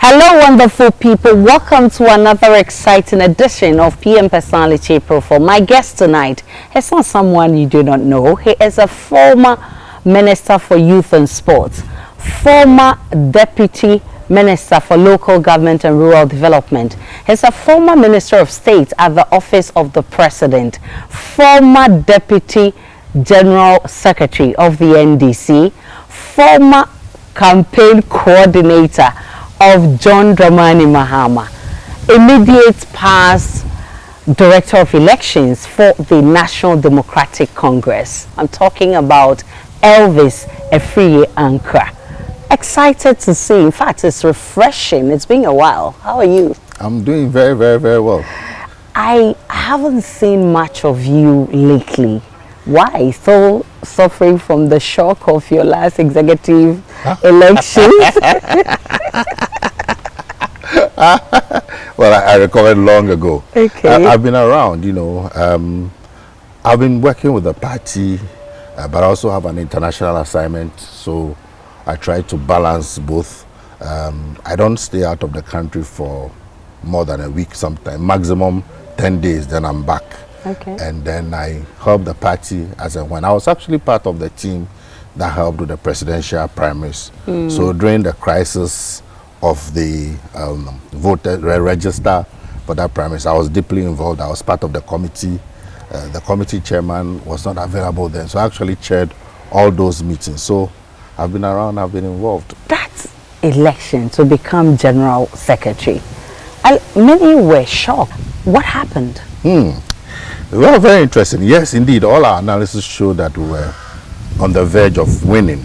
Hello, wonderful people. Welcome to another exciting edition of PM Personality Profile. My guest tonight is not someone you do not know. He is a former Minister for Youth and Sports, former Deputy Minister for Local Government and Rural Development. He's a former Minister of State at the Office of the President, former Deputy General Secretary of the NDC, former campaign coordinator of John Dramani Mahama, immediate past Director of Elections for the National Democratic Congress. I'm talking about Elvis Afriyie Ankrah. Excited to see. In fact, it's refreshing. It's been a while. How are you? I'm doing very, very, very well. I haven't seen much of you lately. Why? Still suffering from the shock of your last executive elections? Well, I recovered long ago. Okay. I've been around, you know. I've been working with the party, but I also have an international assignment, so I try to balance both. I don't stay out of the country for more than a week, sometimes maximum 10 days, then I'm back. Okay. And then I help the party as and when. I was actually part of the team that helped with the presidential primaries. So during the crisis of the voter register for that primaries, I was deeply involved. I was part of the committee. The committee chairman was not available then, so I actually chaired all those meetings. So I've been around, I've been involved. That election to become General Secretary, many were shocked. What happened? Well, very interesting. Yes, indeed. All our analysis showed that we were on the verge of winning.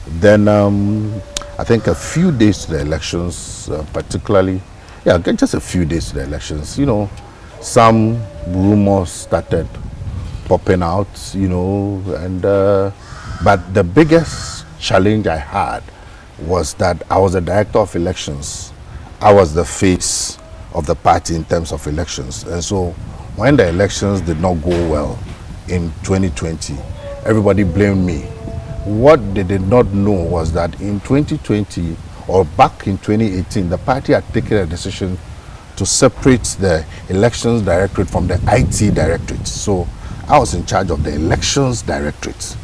Then I think a few days to the elections, just a few days to the elections, you know, some rumors started popping out, you know, and but the biggest challenge I had was that I was the director of elections. I was the face of the party in terms of elections, and so when the elections did not go well in 2020, everybody blamed me. What they did not know was that in 2020 or back in 2018, the party had taken a decision to separate the elections directorate from the IT directorate. So I was in charge of the elections directorate.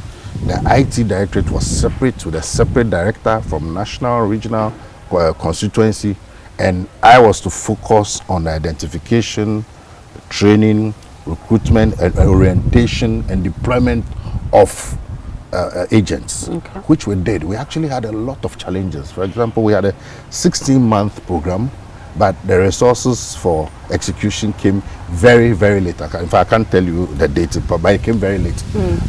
The IT directorate was separate with a separate director from national, regional, constituency, and I was to focus on the identification, training, recruitment, and orientation and deployment of agents, which we did. We actually had a lot of challenges. For example, we had a 16-month program, but the resources for execution came very, very late. In fact, I can't tell you the date, but it came very late.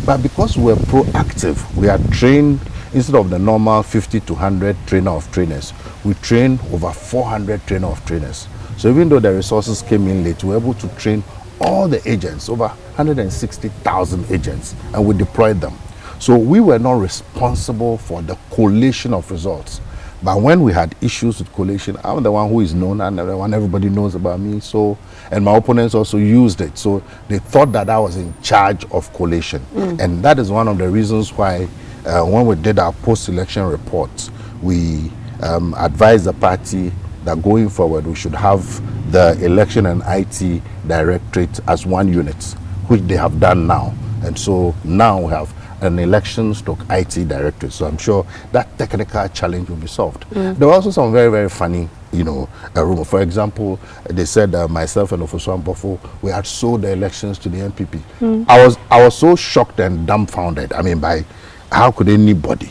But because we were proactive, we had trained, instead of the normal 50 to 100 trainer of trainers, we trained over 400 trainer of trainers. So even though the resources came in late, we were able to train all the agents, over 160,000 agents, and we deployed them. So we were not responsible for the collation of results. But when we had issues with collation, I'm the one who is known, and the one everybody knows about me. So, and my opponents also used it. So they thought that I was in charge of collation. And that is one of the reasons why when we did our post-election reports, we advised the party that going forward we should have the election and IT directorate as one unit, which they have done now. And so now we have an election/IT directorate. So I'm sure that technical challenge will be solved. There were also some very, very funny, you know, rumor. For example, they said myself and Ofosu Ambofo, we had sold the elections to the NPP. I was so shocked and dumbfounded. I mean, by how could anybody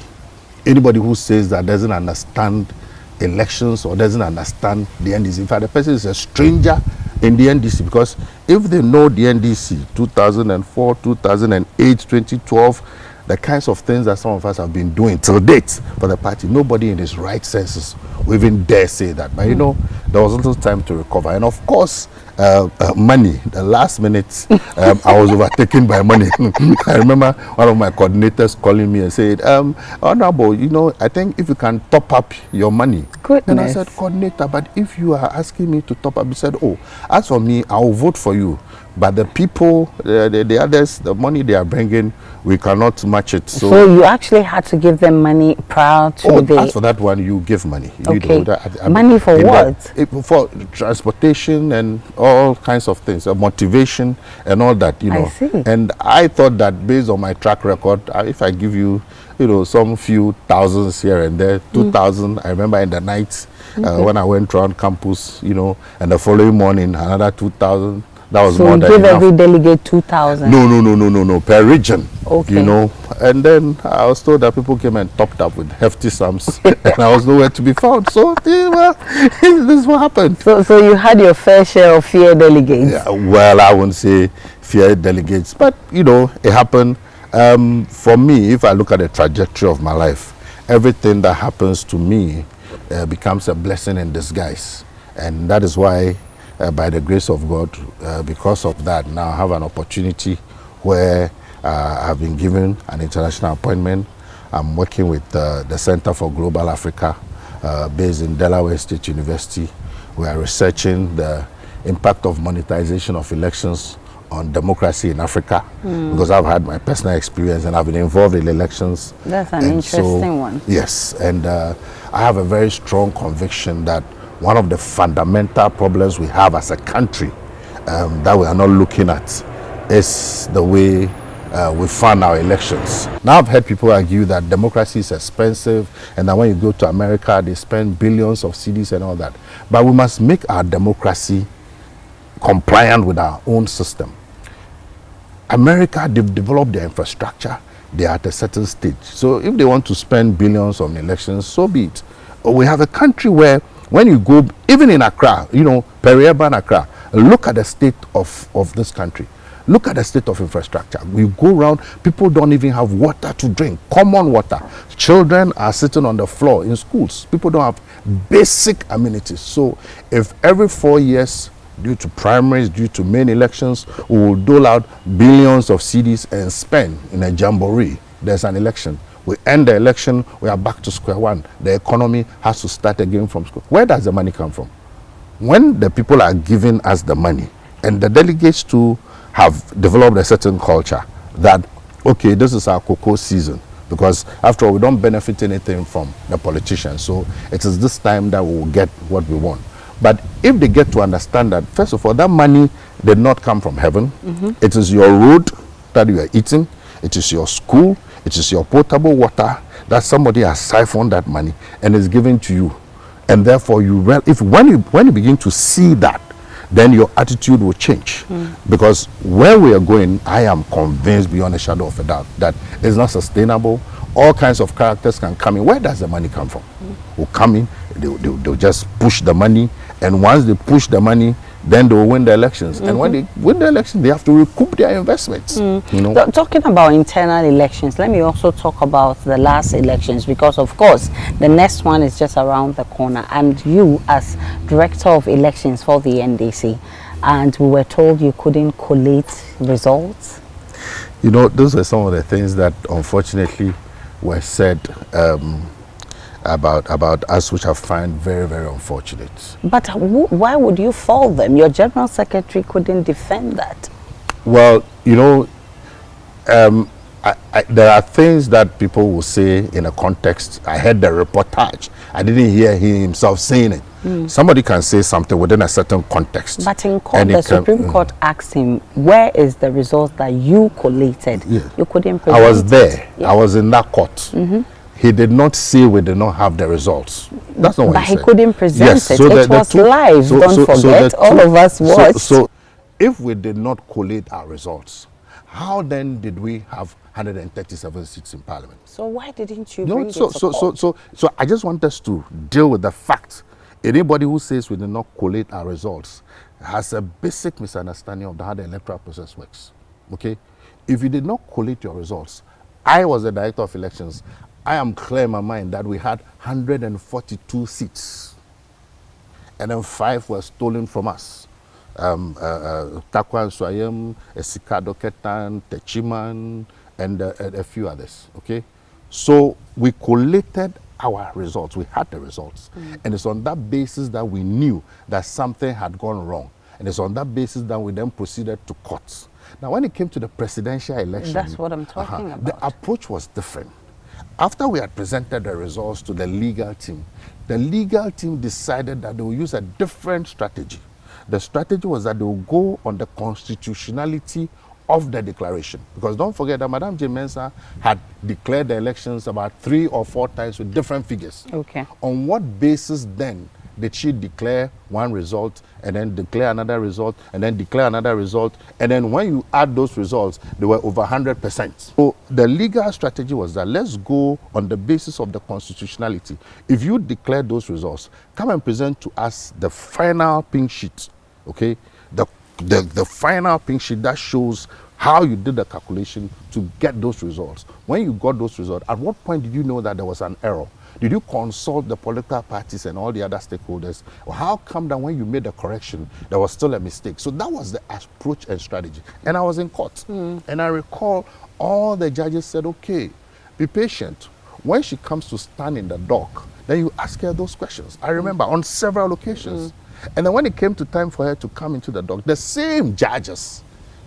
who says that doesn't understand elections or doesn't understand the NDC. In fact, the person is a stranger in the NDC, because if they know the NDC 2004, 2008, 2012, the kinds of things that some of us have been doing till date for the party, nobody in his right senses will even dare say that. But you know, there was little time to recover, and of course money. The last minute I was overtaken by money. I remember one of my coordinators calling me and said, Honorable, you know, I think if you can top up your money goodness. And I said, coordinator, but if you are asking me to top up, he said, oh, as for me, I'll vote for you. But the people, the others, the money they are bringing, we cannot match it. So you actually had to give them money prior to the... As for that one, you give money. Okay. You know, money for what? For transportation and all kinds of things, motivation and all that, you know. I see. And I thought that based on my track record, if I give you, you know, some few thousands here and there, 2,000, I remember in the night when I went around campus, you know, and the following morning, another 2,000. That was more than enough. So you give every delegate 2,000? No, per region. Okay. You know, and then I was told that people came and topped up with hefty sums, and I was nowhere to be found. So, well, this is what happened. So you had your fair share of fear delegates? Yeah, well, I wouldn't say fear delegates, but, you know, it happened. For me, if I look at the trajectory of my life, everything that happens to me becomes a blessing in disguise. And that is why, by the grace of God, because of that, now I have an opportunity where I've been given an international appointment. I'm working with the Center for Global Africa, based in Delaware State University. We are researching the impact of monetization of elections on democracy in Africa, because I've had my personal experience and I've been involved in elections. That's an interesting one. Yes, and I have a very strong conviction that one of the fundamental problems we have as a country that we are not looking at is the way we fund our elections. Now I've heard people argue that democracy is expensive and that when you go to America they spend billions of cedis and all that. But we must make our democracy compliant with our own system. America, they've developed their infrastructure. They are at a certain stage. So if they want to spend billions on elections, so be it. We have a country where when you go, even in Accra, you know, peri-urban Accra, look at the state of this country. Look at the state of infrastructure. We go around, people don't even have water to drink, common water. Children are sitting on the floor in schools. People don't have basic amenities. So if every 4 years, due to primaries, due to main elections, we will dole out billions of cedis and spend in a jamboree, there's an election. We end the election, we are back to square one. The economy has to start again from school. Where does the money come from? When the people are giving us the money, and the delegates too have developed a certain culture that, okay, this is our cocoa season, because after all, we don't benefit anything from the politicians. So it is this time that we will get what we want. But if they get to understand that, first of all, that money did not come from heaven. It is your road that you are eating. It is your school. It is your potable water that somebody has siphoned that money and is given to you. And therefore, when you begin to see that, then your attitude will change. Because where we are going, I am convinced beyond a shadow of a doubt that it's not sustainable. All kinds of characters can come in. Where does the money come from? Will come in, they'll just push the money, and once they push the money, then they'll win the elections. And when they win the election, they have to recoup their investments. You know? Talking about internal elections, let me also talk about the last elections, because of course the next one is just around the corner, and you as director of elections for the NDC, and we were told you couldn't collate results. You know, those are some of the things that unfortunately were said about us, which I find very, very unfortunate. But why would you fault them? Your general secretary couldn't defend that. Well, you know, there are things that people will say in a context. I heard the reportage. I didn't hear him himself saying it. Somebody can say something within a certain context. But in court, the Supreme Court asked him, where is the result that you collated? Yeah. You couldn't present I was there. Yeah. I was in that court. He did not say we did not have the results. That's not what he said. But he couldn't present it. So it was live. Don't forget. All of us watched. So if we did not collate our results, how then did we have 137 seats in Parliament? So why didn't you bring it to court? So I just want us to deal with the fact. Anybody who says we did not collate our results has a basic misunderstanding of how the electoral process works. Okay? If you did not collate your results, I was the director of elections. I am clear in my mind that we had 142 seats, and then 5 were stolen from us. Takwan Swayem, Esikado Ketan, Techiman, and a few others. Okay, so we collated our results. We had the results. And it's on that basis that we knew that something had gone wrong. And it's on that basis that we then proceeded to courts. Now, when it came to the presidential election, that's what I'm talking about. The approach was different. After we had presented the results to the legal team decided that they will use a different strategy. The strategy was that they will go on the constitutionality of the declaration. Because don't forget that Madame J. Mensah had declared the elections about 3 or 4 times with different figures. Okay. On what basis then did she declare one result and then declare another result and then declare another result? And then when you add those results, they were over 100%. So the legal strategy was that let's go on the basis of the constitutionality. If you declare those results, come and present to us the final pink sheet, okay? The final pink sheet that shows how you did the calculation to get those results. When you got those results, at what point did you know that there was an error? Did you consult the political parties and all the other stakeholders? Or how come that when you made the correction, there was still a mistake? So that was the approach and strategy. And I was in court. And I recall all the judges said, okay, be patient. When she comes to stand in the dock, then you ask her those questions. I remember on several occasions. And then when it came to time for her to come into the dock, the same judges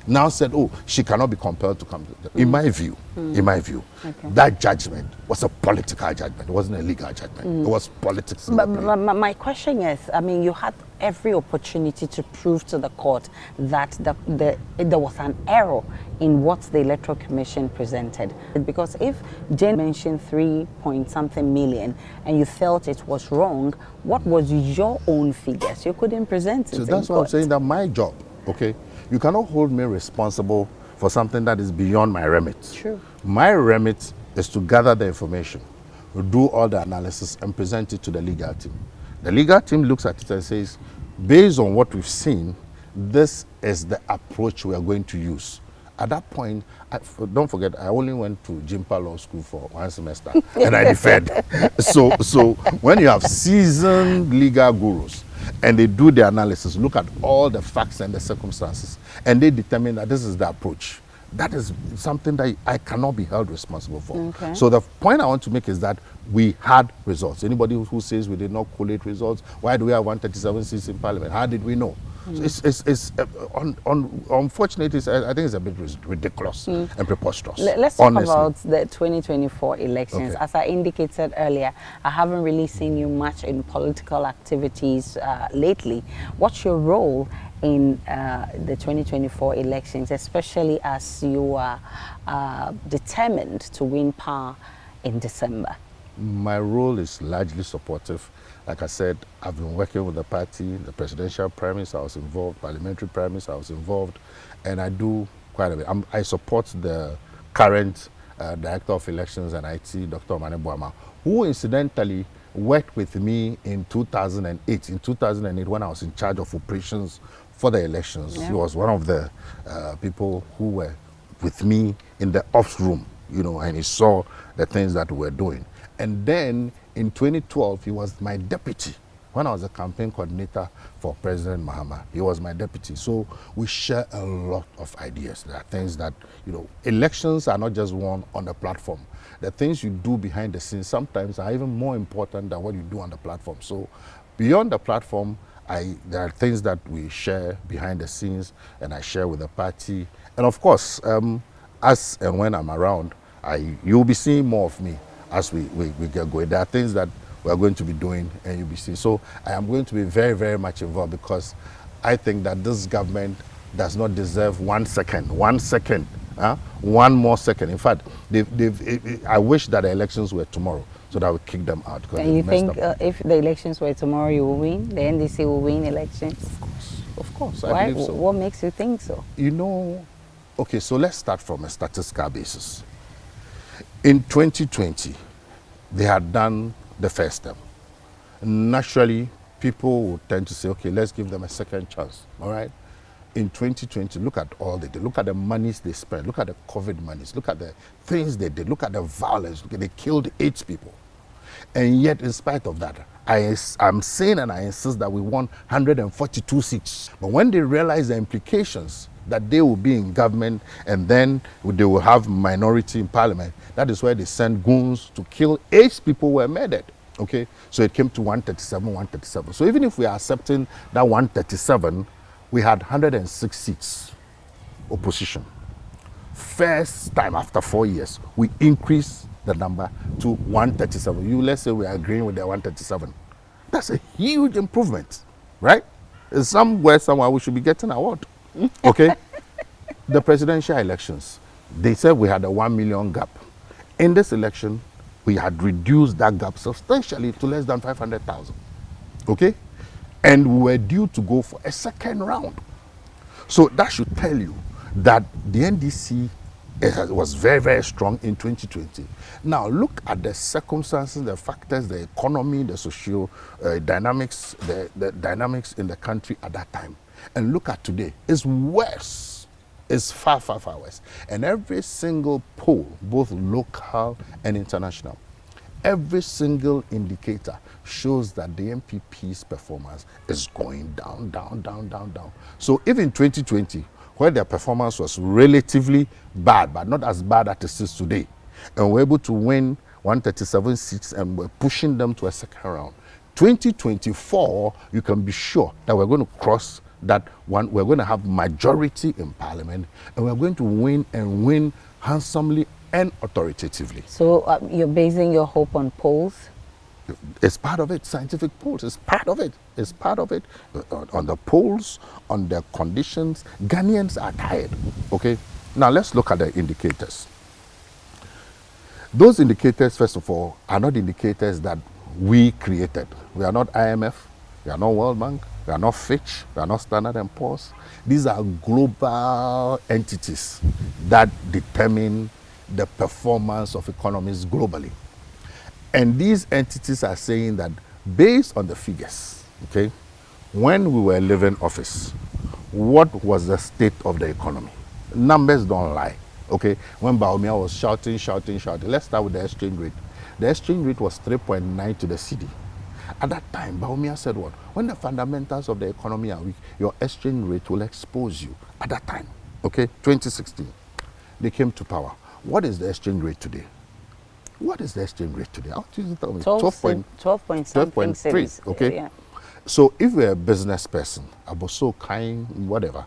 now said, oh, she cannot be compelled to come. In my view, that judgment was a political judgment. It wasn't a legal judgment. It was politics. But my question is, I mean, you had every opportunity to prove to the court that there was an error in what the Electoral Commission presented. Because if Jane mentioned 3-point-something million and you felt it was wrong, what was your own figures? You couldn't present it. So that's why I'm saying that my job, okay, you cannot hold me responsible for something that is beyond my remit. True. My remit is to gather the information, do all the analysis, and present it to the legal team. The legal team looks at it and says, based on what we've seen, this is the approach we are going to use. At that point, don't forget, I only went to Jimpa Law School for 1 semester, and I deferred. So when you have seasoned legal gurus, and they do the analysis, look at all the facts and the circumstances, and they determine that this is the approach. That is something that I cannot be held responsible for. Okay. So the point I want to make is that we had results. Anybody who says we did not collate results, why do we have 137 seats in Parliament? How did we know? So unfortunately, I think it's a bit ridiculous and preposterous. Let's talk about the 2024 elections. Okay. As I indicated earlier, I haven't really seen you much in political activities lately. What's your role in the 2024 elections, especially as you are determined to win power in December? My role is largely supportive. Like I said, I've been working with the party, the presidential primaries, I was involved, parliamentary primaries, I was involved, and I do quite a bit. I support the current Director of Elections and IT, Dr. Mane, who incidentally worked with me in 2008. In 2008, when I was in charge of operations for the elections, he was one of the people who were with me in the ops room, you know, and he saw the things that we were doing. And then in 2012, he was my deputy. When I was a campaign coordinator for President Mahama, he was my deputy. So we share a lot of ideas. There are things that, you know, elections are not just won on the platform. The things you do behind the scenes sometimes are even more important than what you do on the platform. So beyond the platform, there are things that we share behind the scenes, and I share with the party. And of course, as and when I'm around, you'll be seeing more of me as we get going. There are things that we are going to be doing, and you'll be seeing. So I am going to be very, very much involved, because I think that this government does not deserve 1 second, 1 second, one more second. In fact, I wish that the elections were tomorrow, so that I would kick them out. And you think if the elections were tomorrow, you will win? The NDC will win elections? Of course. Why? I believe so. What makes you think so? You know, okay, so let's start from a statistical basis. In 2020, they had done the first term. Naturally, people would tend to say, okay, let's give them a second chance, all right? In 2020, look at all they did. Look at the monies they spent. Look at the COVID monies. Look at the things they did. Look at the violence. They killed 8 people. And yet, in spite of that, I'm saying and I insist that we won 142 seats. But when they realized the implications, that they will be in government and then they will have minority in parliament. That is where they send goons to kill 8 people who were murdered. Okay, so it came to 137. So even if we are accepting that 137, we had 106 seats opposition. First time after 4 years, we increased the number to 137. Let's say we are agreeing with the 137. That's a huge improvement, right? Somewhere we should be getting an award. Okay? The presidential elections, they said we had a 1 million gap. In this election, we had reduced that gap substantially to less than 500,000. Okay? And we were due to go for a second round. So that should tell you that the NDC was very, very strong in 2020. Now look at the circumstances, the factors, the economy, the social dynamics, the dynamics in the country at that time. And look at today. It's worse. It's far, far, far worse. And every single poll, both local and international, every single indicator shows that the NPP's performance is going down, down, down, down, down. So even in 2020, where their performance was relatively bad, but not as bad as it is today, and we're able to win 137 seats and we're pushing them to a second round. 2024, you can be sure that we're going to cross that one. We're going to have majority in parliament and we're going to win and win handsomely and authoritatively. So you're basing your hope on polls? It's part of it. Scientific polls. It's part of it. It's part of it. On the polls, on the conditions, Ghanaians are tired. Okay. Now let's look at the indicators. Those indicators, first of all, are not indicators that we created. We are not IMF. We are not World Bank. We are not Fitch. We are not Standard & Poor's. These are global entities that determine the performance of economies globally. And these entities are saying that based on the figures, okay, when we were leaving office, what was the state of the economy? Numbers don't lie, okay? When Bawumia was shouting. Let's start with the exchange rate. The exchange rate was 3.9 to the cedi. At that time, Bawumia said what? When the fundamentals of the economy are weak, your exchange rate will expose you. At that time, okay, 2016, they came to power. What is the exchange rate today? What is the exchange rate today? How do you tell me? 12.3. Okay. Yeah. So if you're a business person, about so kind, whatever,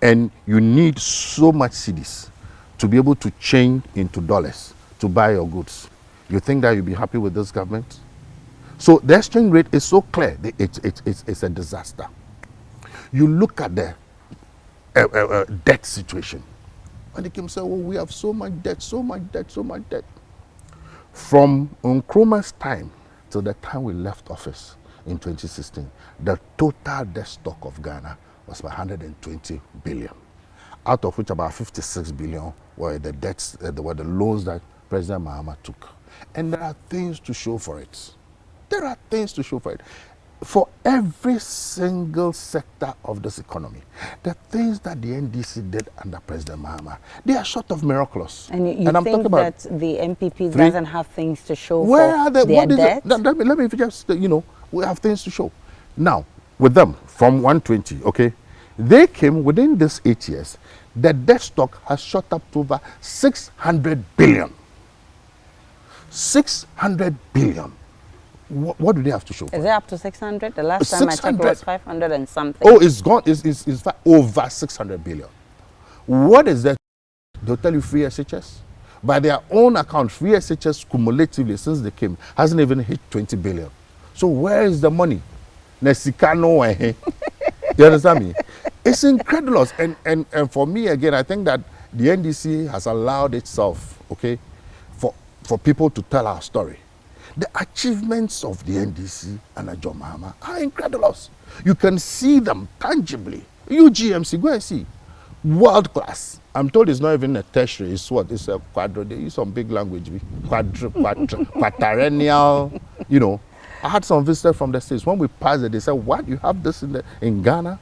and you need so much cedis to be able to change into dollars to buy your goods, you think that you'll be happy with this government? So the exchange rate is so clear. It's a disaster. You look at the debt situation. And they came and say, oh, we have so much debt. From Nkrumah's time till the time we left office in 2016, the total debt stock of Ghana was about 120 billion, out of which about 56 billion were the debts, were the loans that President Mahama took. And there are things to show for it. For every single sector of this economy, the things that the NDC did under President Mahama, they are short of miraculous. And you think that the NPP doesn't have things to show where for are they? their debt? Let me just, we have things to show. Now, with them, from 120, okay, they came within this 8 years, the debt stock has shot up to over 600 billion. 600 billion. What do they have to show for? Is it up to 600? The last time I checked it was 500 and something. Oh, it's gone. It's over 600 billion. What is that? They'll tell you free SHS. By their own account, free SHS cumulatively since they came hasn't even hit 20 billion. So where is the money? You understand me? It's incredulous. And for me, again, I think that the NDC has allowed itself, okay, for people to tell our story. The achievements of the NDC and John Mahama are incredulous. You can see them tangibly. UGMC, go and see. World class. I'm told it's not even a tertiary. It's what? It's a quadro. They use some big language. Quaternial. I had some visitors from the States. When we passed it, they said, what? You have this in Ghana?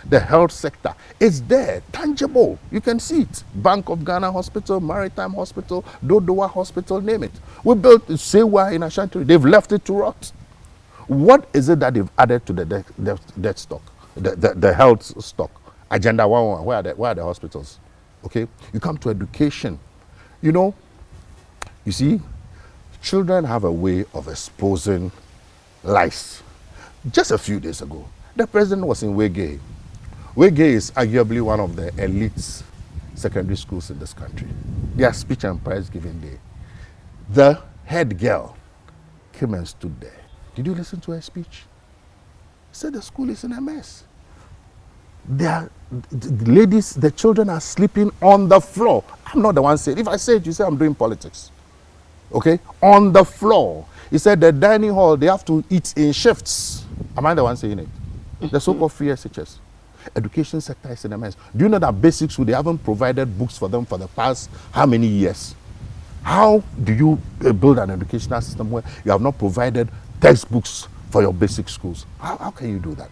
The health sector. It's there, tangible. You can see it. Bank of Ghana Hospital, Maritime Hospital, Dodowa Hospital, name it. We built Sewa in Ashanti. They've left it to rot. What is it that they've added to the debt stock, the health stock? Agenda 111, where are the hospitals? Okay, you come to education. You know, you see, children have a way of exposing lies. Just a few days ago, the president was in Wege. Wege is arguably one of the elite secondary schools in this country. Their speech and prize giving day. The head girl came and stood there. Did you listen to her speech? Said the school is in a mess. The ladies, the children are sleeping on the floor. I'm not the one saying it. If I say it, you say I'm doing politics. Okay? On the floor. He said the dining hall, they have to eat in shifts. Am I the one saying it? The so-called free SHS. Education sector is in a mess. Do you know that basic school, they haven't provided books for them for the past how many years? How do you build an educational system where you have not provided textbooks for your basic schools? How can you do that?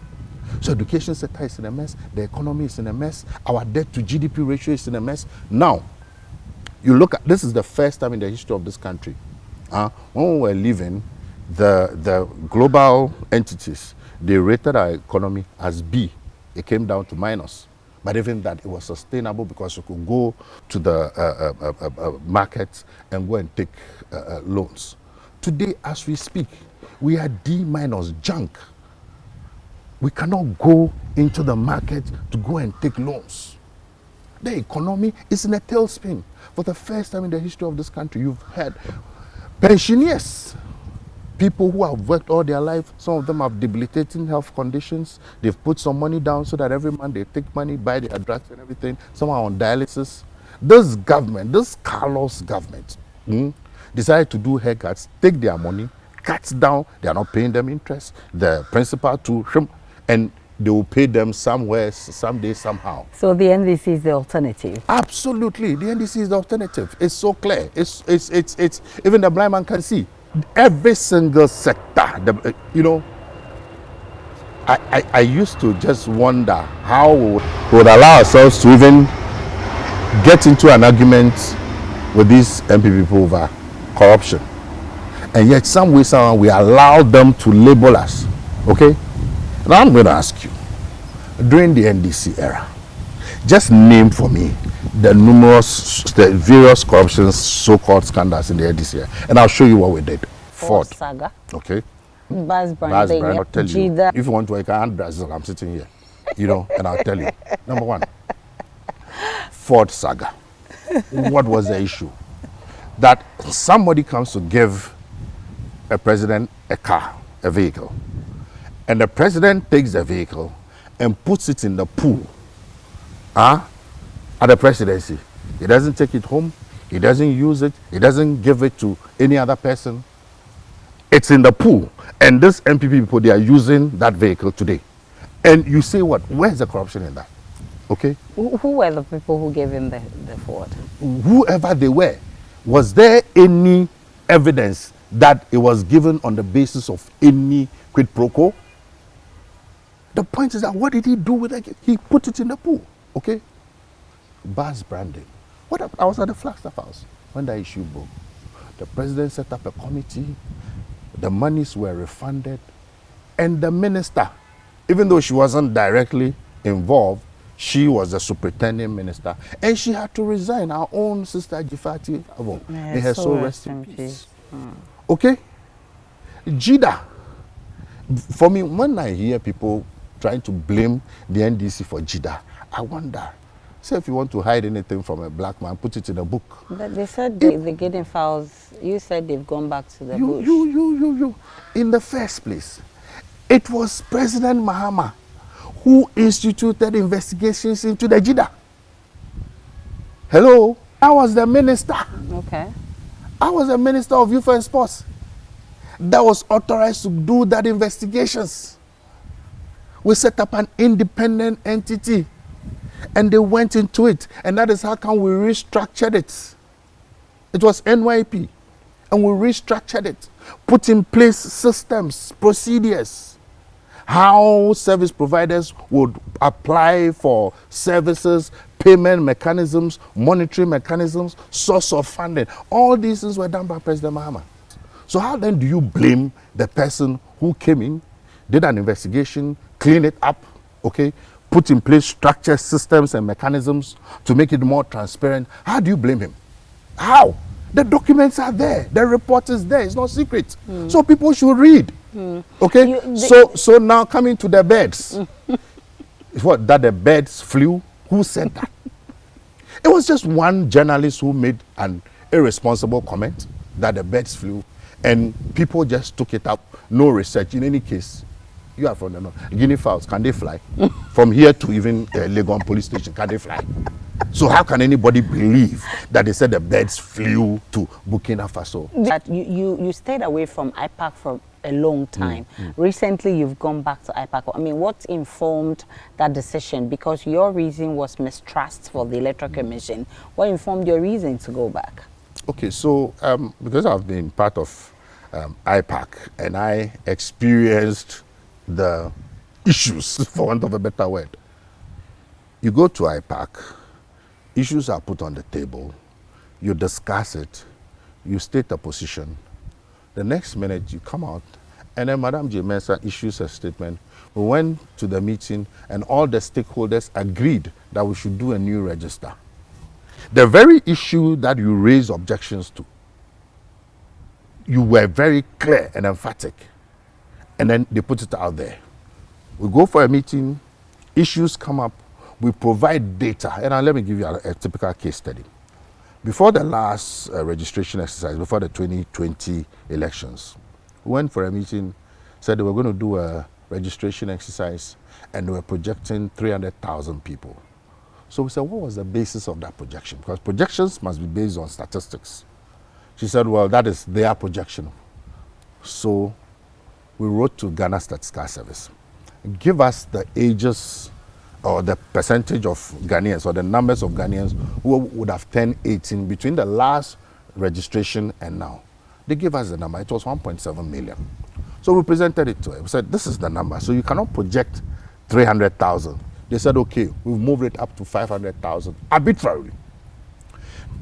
So education sector is in a mess. The economy is in a mess. Our debt to GDP ratio is in a mess. Now, you look at, this is the first time in the history of this country, when we were leaving, the global entities, they rated our economy as B. It came down to minus. But even that, it was sustainable because you could go to the market and go and take loans. Today, as we speak, we are D minus, junk. We cannot go into the market to go and take loans. The economy is in a tailspin. For the first time in the history of this country, you've had pensioners, people who have worked all their life. Some of them have debilitating health conditions. They've put some money down so that every month they take money, buy their drugs and everything. Some are on dialysis. This government, this Carlos government, decided to do haircuts, take their money, cut down. They are not paying them interest. The principal to him, and they will pay them somewhere, someday, somehow. So the NDC is the alternative? Absolutely. The NDC is the alternative. It's so clear. It's even the blind man can see. Every single sector, you know, I used to just wonder how we would allow ourselves to even get into an argument with these MP people over corruption. And yet, some way, somehow, we allow them to label us. Okay? Now, I'm going to ask you, during the NDC era, just name for me the various corruption so-called scandals in the NDC era. And I'll show you what we did. Ford Saga. Okay. Baz Brand. I'll tell you. If you want to, I can Brazil. I'm sitting here, you know, and I'll tell you. Number one, Ford Saga. What was the issue? That somebody comes to give a president a car, a vehicle, and the president takes the vehicle and puts it in the pool at the presidency. He doesn't take it home. He doesn't use it. He doesn't give it to any other person. It's in the pool. And this NPP people, they are using that vehicle today. And you say what? Where's the corruption in that? Okay? Who were the people who gave him the Ford? Whoever they were. Was there any evidence that it was given on the basis of any quid pro quo? The point is that what did he do with it? He put it in the pool. Okay? Baz branding. What happened? I was at the Flagstaff House when that issue broke. The president set up a committee. The monies were refunded. And the minister, even though she wasn't directly involved, she was the superintendent minister. And she had to resign. Our own sister Jifati Avon. May her soul rest in peace. Okay? Jida. For me, when I hear people trying to blame the NDC for Jida, I wonder, say if you want to hide anything from a black man, put it in a book. But they said the Gideon files, you said they've gone back to the bush. You. In the first place, it was President Mahama who instituted investigations into the Jida. Hello? I was the minister. Okay. I was the minister of youth and sports that was authorized to do that investigations. We set up an independent entity and they went into it, and that is how come we restructured it. It was NYP, and we restructured it, put in place systems, procedures, how service providers would apply for services, payment mechanisms, monetary mechanisms, source of funding. All these things were done by President Mahama. So how then do you blame the person who came in, did an investigation, clean it up, okay, put in place structures, systems, and mechanisms to make it more transparent. How do you blame him? How? The documents are there. The report is there. It's not secret. So people should read. Okay? So now coming to the birds. What? That the birds flew? Who said that? It was just one journalist who made an irresponsible comment that the birds flew, and people just took it up. No research. In any case, you are from the north. Guinea fowls, can they fly? From here to even Legon police station, can they fly? So how can anybody believe that they said the birds flew to Burkina Faso? That you stayed away from IPAC for a long time. Recently, you've gone back to IPAC. I mean, what informed that decision? Because your reason was mistrust for the Electoral Commission. What informed your reason to go back? Okay, so because I've been part of IPAC and I experienced the issues, for want of a better word. You go to IPAC, issues are put on the table, you discuss it, you state a position. The next minute you come out, and then Madam J. Mensah issues a statement. We went to the meeting and all the stakeholders agreed that we should do a new register. The very issue that you raised objections to, you were very clear and emphatic, and then they put it out there. We go for a meeting, issues come up, we provide data, and let me give you a typical case study. Before the last registration exercise, before the 2020 elections, we went for a meeting, said they were going to do a registration exercise, and they were projecting 300,000 people. So we said, what was the basis of that projection? Because projections must be based on statistics. She said, well, that is their projection. So we wrote to Ghana Statistical Service, give us the ages or the percentage of Ghanaians or the numbers of Ghanaians who would have turned 18 between the last registration and now. They gave us the number. It was 1.7 million. So we presented it to them. We said, this is the number. So you cannot project 300,000. They said, okay, we've moved it up to 500,000 arbitrarily.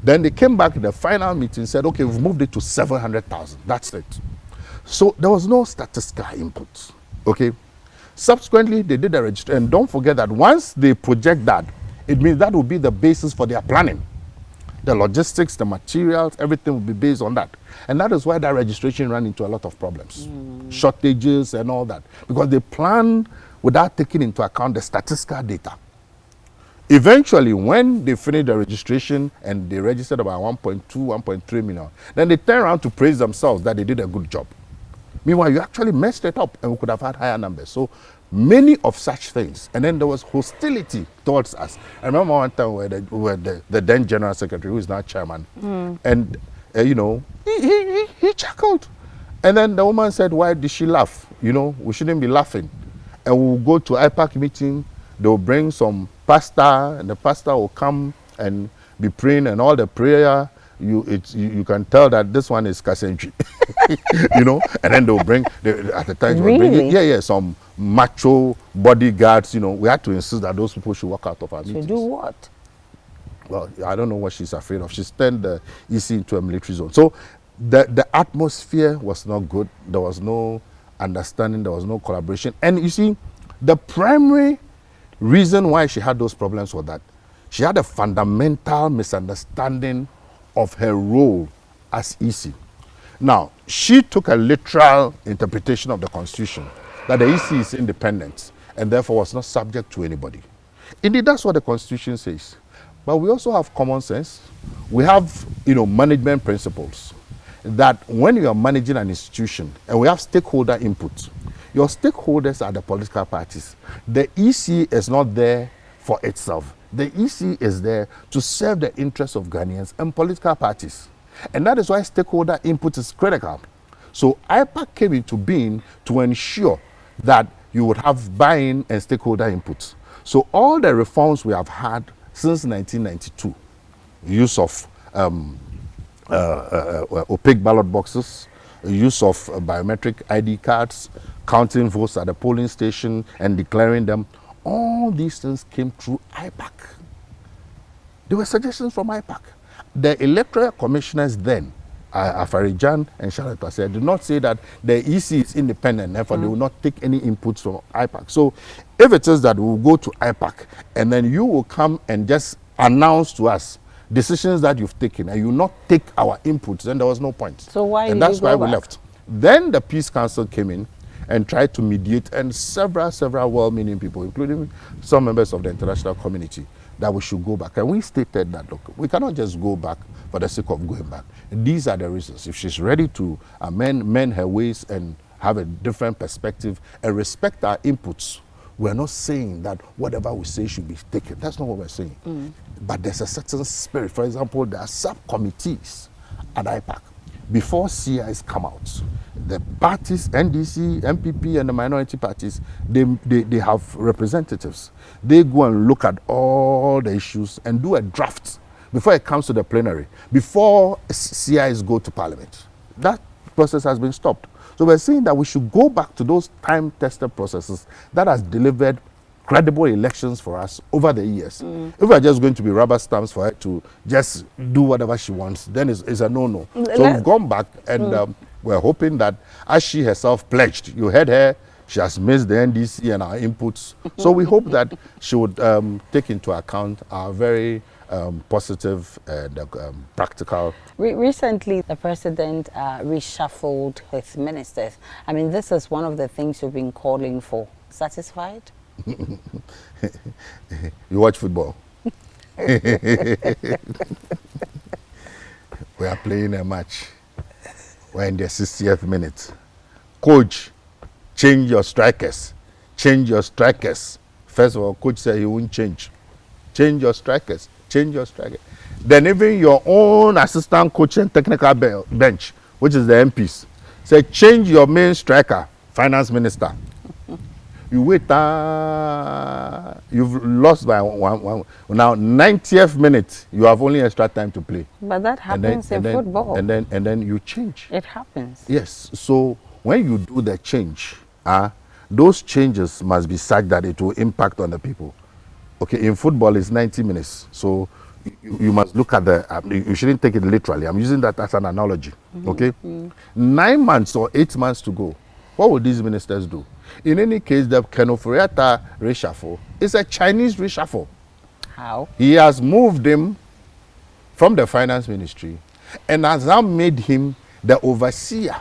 Then they came back in the final meeting and said, okay, we've moved it to 700,000. That's it. So there was no statistical input. Okay. Subsequently, they did the registration. And don't forget that once they project that, it means that will be the basis for their planning. The logistics, the materials, everything will be based on that. And that is why that registration ran into a lot of problems. Shortages and all that. Because they planned without taking into account the statistical data. Eventually, when they finished the registration and they registered about 1.2, 1.3 million, then they turned around to praise themselves that they did a good job. Meanwhile, you actually messed it up and we could have had higher numbers. So many of such things. And then there was hostility towards us. I remember one time where the then General Secretary, who is now chairman, and, you know, he chuckled. And then the woman said, why did she laugh? You know, we shouldn't be laughing. And we'll go to IPAC meeting, they'll bring some pastor, and the pastor will come and be praying, and all the prayer, you can tell that this one is Kasenji. You know, and then they'll bring, at the time, really? Bring, some macho bodyguards. You know, we had to insist that those people should walk out of our meetings. To do what? Well, I don't know what she's afraid of. She's turned the EC into a military zone. So the atmosphere was not good. There was no understanding. There was no collaboration. And you see, the primary reason why she had those problems was that she had a fundamental misunderstanding of her role as EC. Now, she took a literal interpretation of the Constitution that the EC is independent and therefore was not subject to anybody. Indeed, that's what the Constitution says. But we also have common sense. We have, management principles that when you are managing an institution and we have stakeholder input, your stakeholders are the political parties. The EC is not there for itself. The EC is there to serve the interests of Ghanaians and political parties. And that is why stakeholder input is critical. So IPAC came into being to ensure that you would have buy-in and stakeholder input. So all the reforms we have had since 1992, use of opaque ballot boxes, use of biometric ID cards, counting votes at the polling station and declaring them, all these things came through IPAC. There were suggestions from IPAC. The electoral commissioners then Afriyie and Charlotte said, did not say that the EC is independent, therefore they will not take any inputs from IPAC. So if it is that we will go to IPAC and then you will come and just announce to us decisions that you've taken and you will not take our inputs, then there was no point. So why and did that's you why go we back? left. Then the Peace Council came in and tried to mediate, and several well-meaning people, including some members of the international community, that we should go back. And we stated that, look, we cannot just go back for the sake of going back. These are the reasons. If she's ready to amend her ways and have a different perspective and respect our inputs, we're not saying that whatever we say should be taken. That's not what we're saying. But there's a certain spirit. For example, there are subcommittees at IPAC. Before CIs come out, the parties, NDC, NPP, and the minority parties, they have representatives. They go and look at all the issues and do a draft before it comes to the plenary, before CIs go to Parliament. That process has been stopped. So we're saying that we should go back to those time-tested processes that has delivered credible elections for us over the years. If we're just going to be rubber stamps for her to just do whatever she wants, then it's a no-no. So we've gone back and we're hoping that as she herself pledged, you heard her, she has missed the NDC and our inputs. So we hope that she would take into account our very positive and practical. Recently, the president reshuffled his ministers. I mean, this is one of the things you've been calling for. Satisfied? You watch football. We are playing a match. We're in the 60th minute. Coach, change your strikers. Change your strikers. First of all, coach said he won't change. Change your strikers. Change your strikers. Then even your own assistant coach and technical bench, which is the MPs, said change your main striker, finance minister. You wait, you've lost by one. Now, 90th minute, you have only extra time to play. But that happens in football. And then you change. It happens. Yes. So when you do the change, those changes must be such that it will impact on the people. Okay, in football, it's 90 minutes. So you must look at the, you shouldn't take it literally. I'm using that as an analogy. Okay? 9 months or 8 months to go. What will these ministers do? In any case, the Kenoforiata reshuffle is a Chinese reshuffle. How? He has moved him from the finance ministry and has now made him the overseer.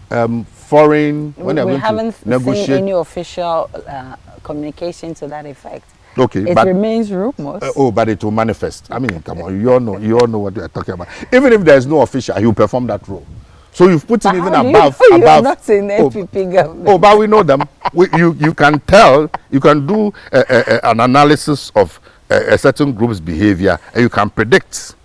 Foreign, when we haven't seen any official communication to that effect. Okay, it remains rumors. But it will manifest. I mean, come on, you all know what we are talking about. Even if there is no official, he will perform that role. So you've put him even above. You are not in NPP government. Oh, but we know them. You can tell. You can do an analysis of a certain group's behavior, and you can predict.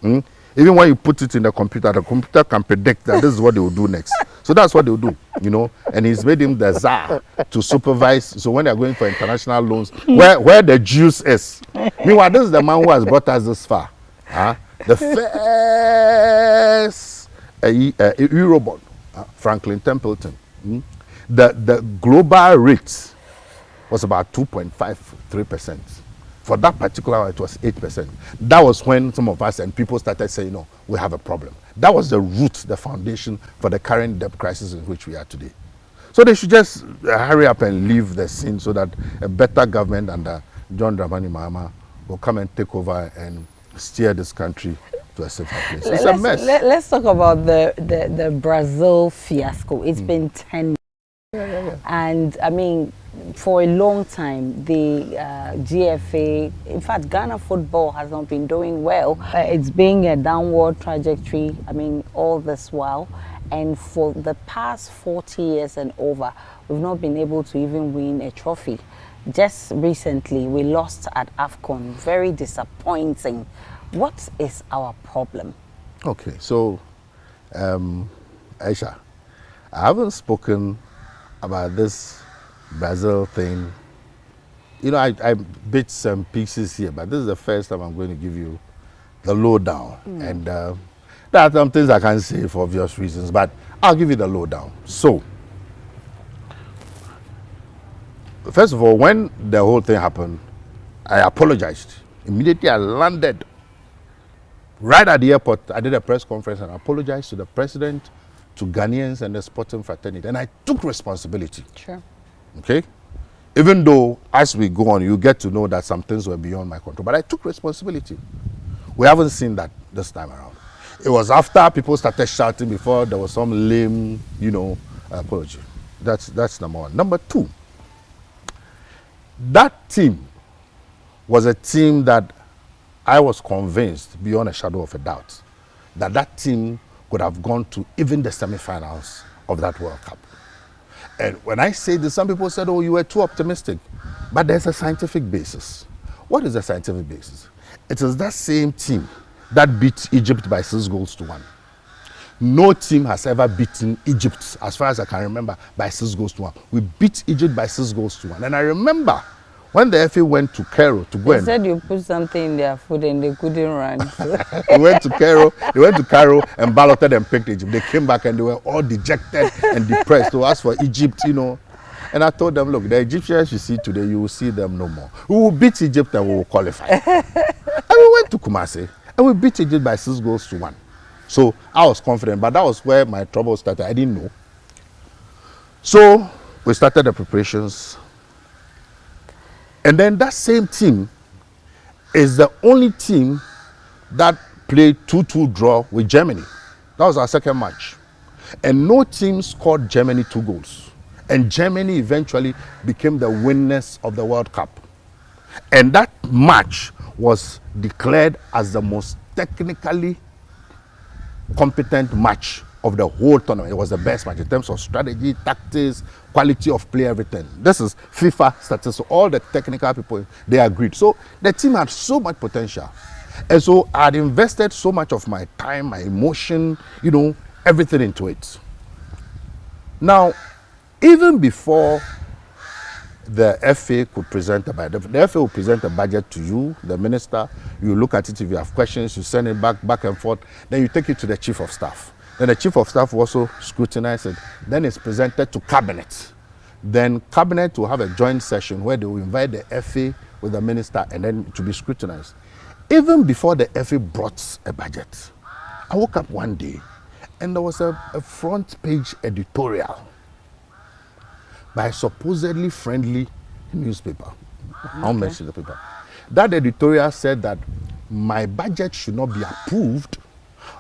Even when you put it in the computer can predict that this is what they will do next. So that's what they will do, you know. And he's made him the czar to supervise. So when they're going for international loans, where the juice is. Meanwhile, this is the man who has brought us this far. The first Eurobond, Franklin Templeton. The global rate was about 2.53%. For that particular one, it was 8%. That was when some of us and people started saying, no, we have a problem. That was the root, the foundation for the current debt crisis in which we are today. So they should just hurry up and leave the scene so that a better government under John Dramani Mahama will come and take over and steer this country to a safer place. It's a mess. Let's talk about the Brazil fiasco. It's been 10 years. And I mean, for a long time, the GFA, in fact, Ghana football has not been doing well. It's being a downward trajectory, I mean, all this while. And for the past 40 years and over, we've not been able to even win a trophy. Just recently, we lost at AFCON. Very disappointing. What is our problem? Okay, so, Aisha, I haven't spoken about this Brazil thing. You know, I bit some pieces here, but this is the first time I'm going to give you the lowdown. And there are some things I can't say for obvious reasons, but I'll give you the lowdown. So, first of all, when the whole thing happened, I apologized. Immediately I landed Right at the airport, I did a press conference and apologized to the president, to Ghanaians and the sporting fraternity. And I took responsibility. Sure. Okay? Even though, as we go on, you get to know that some things were beyond my control. But I took responsibility. We haven't seen that this time around. It was after people started shouting before there was some lame, apology. That's number one. Number two, that team was a team that I was convinced, beyond a shadow of a doubt, that that team could have gone to even the semi-finals of that World Cup. And when I say this, some people said, oh, you were too optimistic. But there's a scientific basis. What is the scientific basis? It is that same team that beat Egypt by 6-1. No team has ever beaten Egypt, as far as I can remember, by 6-1. We beat Egypt by 6-1. And I remember when the FA went to Cairo to go, they said you put something in their food and they couldn't run. So. They went to Cairo and balloted and picked Egypt. They came back and they were all dejected and depressed. So as for Egypt, and I told them, look, the Egyptians you see today, you will see them no more. We will beat Egypt and we will qualify. And we went to Kumasi and we beat Egypt by 6-1. So I was confident, but that was where my trouble started. I didn't know. So we started the preparations. And then that same team is the only team that played 2-2 draw with Germany. That was our second match. And no team scored Germany 2 goals. And Germany eventually became the winners of the World Cup. And that match was declared as the most technically competent match of the whole tournament. It was the best match in terms of strategy, tactics, quality of play, everything. This is FIFA statistics. So all the technical people, they agreed. So the team had so much potential. And so I had invested so much of my time, my emotion, everything into it. Now, even before the FA could present a budget, the FA will present a budget to you, the minister, you look at it, if you have questions, you send it back and forth, then you take it to the chief of staff. Then the chief of staff will also scrutinize it. Then it's presented to cabinet. Then cabinet will have a joint session where they will invite the FA with the minister and then to be scrutinized. Even before the FA brought a budget, I woke up one day and there was a front page editorial by a supposedly friendly newspaper. I won't mention the paper. That editorial said that my budget should not be approved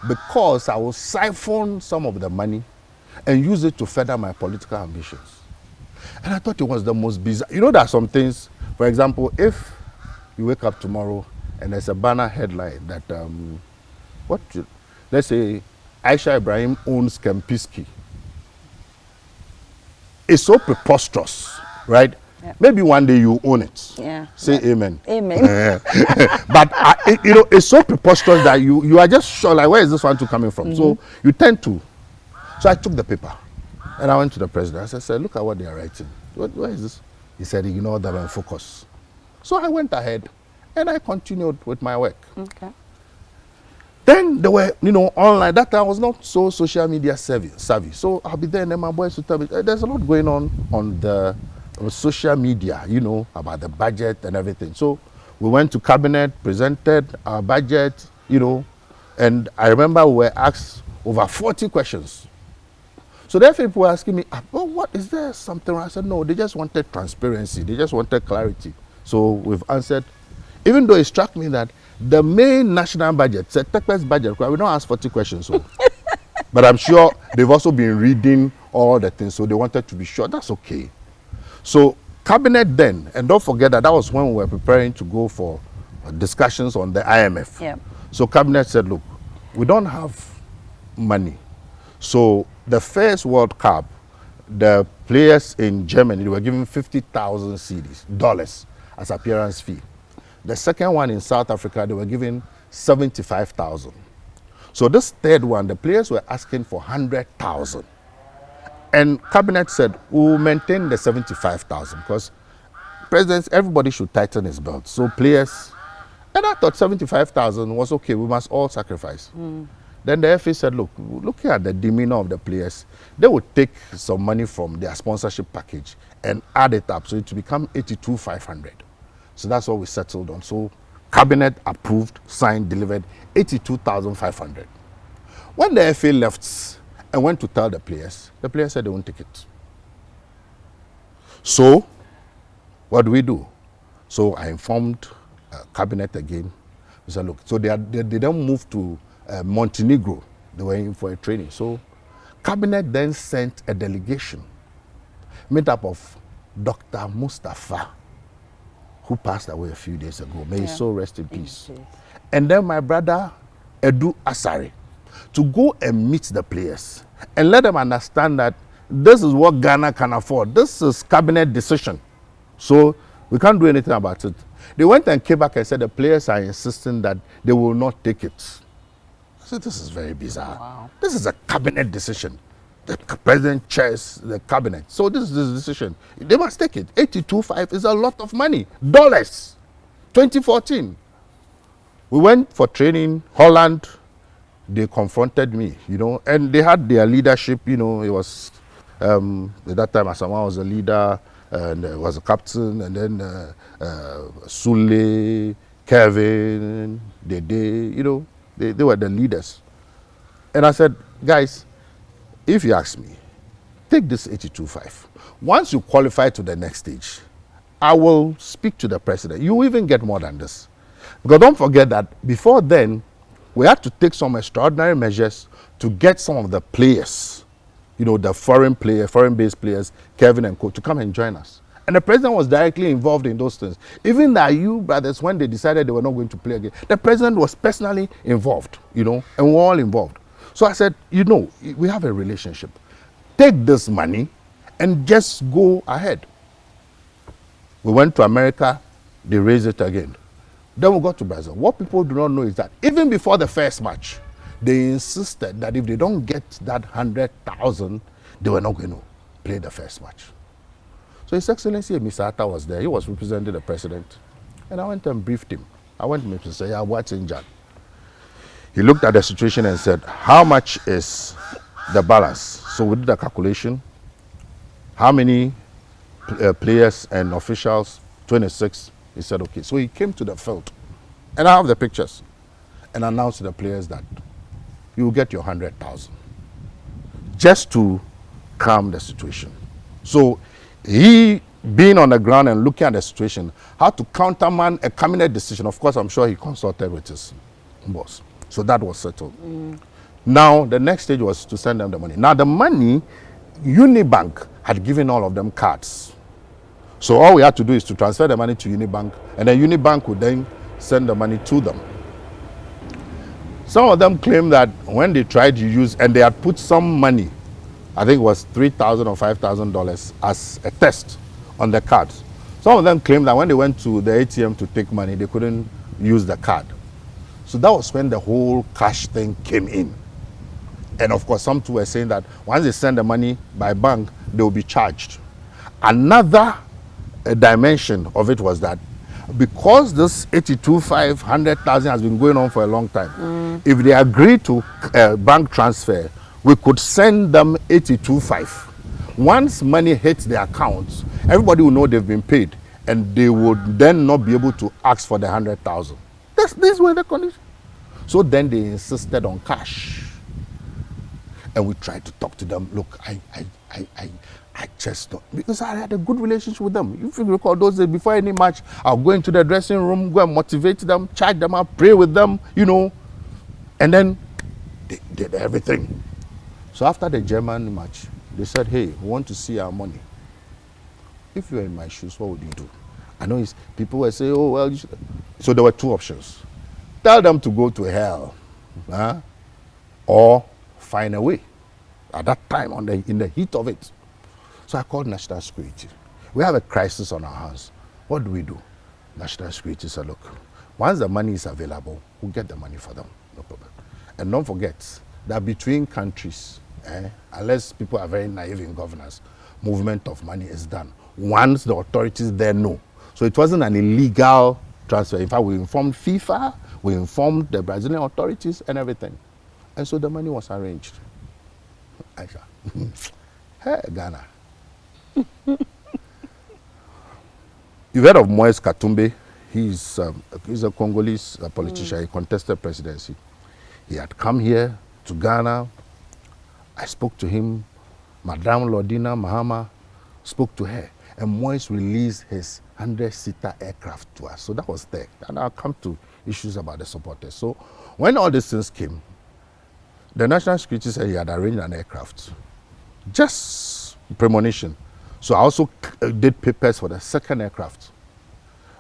because I will siphon some of the money and use it to further my political ambitions. And I thought it was the most bizarre. There are some things, for example, if you wake up tomorrow and there's a banner headline that, let's say, Aisha Ibrahim owns Kempiski. It's so preposterous, right? Yeah. Maybe one day you own it. Yeah. Say amen. Amen. But it's so preposterous that you are just sure, like, where is this one coming from? Mm-hmm. So you tend to. So I took the paper and I went to the president. I said, look at what they are writing. Where is this? He said, ignore them and focus. So I went ahead and I continued with my work. Okay. Then there were, online. That time I was not so social media savvy. So I'll be there and then my boys would tell me, there's a lot going on the social media, about the budget and everything. So we went to cabinet, presented our budget, and I remember we were asked over 40 questions. So therefore people were asking me, what is there something wrong? I said, no, they just wanted transparency. They just wanted clarity. So we've answered, even though it struck me that the main national budget, the TechPest budget, we don't ask 40 questions. So. But I'm sure they've also been reading all the things, so they wanted to be sure. That's okay. So cabinet then, and don't forget that was when we were preparing to go for discussions on the IMF. Yeah. So cabinet said, look, we don't have money. So the first World Cup, the players in Germany, they were given 50,000 dollars as appearance fee. The second one in South Africa, they were given 75,000. So this third one, the players were asking for 100,000. And cabinet said, we'll maintain the 75,000 because presidents, everybody should tighten his belt. So players, and I thought 75,000 was okay, we must all sacrifice. Then the FA said, look, looking at the demeanor of the players, they would take some money from their sponsorship package and add it up. So it would become 82,500. So that's what we settled on. So cabinet approved, signed, delivered 82,500. When the FA left and went to tell the players said they won't take it. So, what do? So I informed cabinet again. We said, look, so they then moved to Montenegro. They were in for a training. So cabinet then sent a delegation made up of Dr. Mustafa, who passed away a few days ago. May his soul rest in peace. And then my brother Edu Asare, to go and meet the players and let them understand that this is what Ghana can afford. This is cabinet decision. So we can't do anything about it. They went and came back and said the players are insisting that they will not take it. I said, this is very bizarre. Wow. This is a cabinet decision. The president chairs the cabinet. So this is the decision. They must take it. 82.5 is a lot of money. Dollars. 2014. We went for training, Holland. They confronted me, and they had their leadership, it was, at that time, Asamoah was a leader, and was a captain, and then Sule, Kevin, Dede, they were the leaders. And I said, guys, if you ask me, take this 82.5. Once you qualify to the next stage, I will speak to the president. You will even get more than this. Because don't forget that before then, we had to take some extraordinary measures to get some of the players, the foreign-based players, Kevin and Co, to come and join us. And the president was directly involved in those things. Even the IU brothers, when they decided they were not going to play again, the president was personally involved, and we're all involved. So I said, we have a relationship. Take this money and just go ahead. We went to America, they raised it again. Then we got to Brazil. What people do not know is that even before the first match, they insisted that if they don't get that 100,000, they were not going to play the first match. So His Excellency Mr. Atta was there. He was representing the president. And I went and briefed him. I went to him to say, yeah, what's in Jan? He looked at the situation and said, how much is the balance? So we did a calculation. How many players and officials? 26. He said, okay. So he came to the field, and I have the pictures, and announced to the players that you will get your 100,000, just to calm the situation. So he, being on the ground and looking at the situation, how to countermand a cabinet decision. Of course, I'm sure he consulted with his boss. So that was settled. Now, the next stage was to send them the money. Now, the money, Unibank had given all of them cards. So all we had to do is to transfer the money to Unibank, and then Unibank would then send the money to them. Some of them claim that when they tried to use, and they had put some money, I think it was $3,000 or $5,000 as a test on the cards. Some of them claim that when they went to the ATM to take money, they couldn't use the card. So that was when the whole cash thing came in. And of course, some too were saying that once they send the money by bank, they will be charged. Another dimension of it was that because this 82,500,000 has been going on for a long time, if they agree to bank transfer, we could send them 82.5. Once money hits their accounts, everybody will know they've been paid, and they would then not be able to ask for the 100,000. These were the conditions. So then they insisted on cash. And we tried to talk to them. Look, I just don't, because I had a good relationship with them. If you recall those days, before any match, I'll go into the dressing room, go and motivate them, charge them up, pray with them, And then they did everything. So after the German match, they said, hey, we want to see our money. If you were in my shoes, what would you do? I know people were saying, oh, well, you should. So there were two options. Tell them to go to hell, or find a way. At that time, in the heat of it. So I called National Security. We have a crisis on our hands. What do we do? National Security said, look, once the money is available, we'll get the money for them. No problem. And don't forget that between countries, unless people are very naive in governance, movement of money is done once the authorities there know. So it wasn't an illegal transfer. In fact, we informed FIFA, we informed the Brazilian authorities and everything. And so the money was arranged. Aisha. Hey, Ghana. You've heard of Moise Katumbi. he's a Congolese politician. He contested presidency. He had come here to Ghana. I spoke to him. Madame Lordina Mahama spoke to her. And Moise released his 100-seater aircraft to us. So that was there. And I'll come to issues about the supporters. So when all these things came, the National Security said he had arranged an aircraft. Just premonition. So I also did papers for the second aircraft.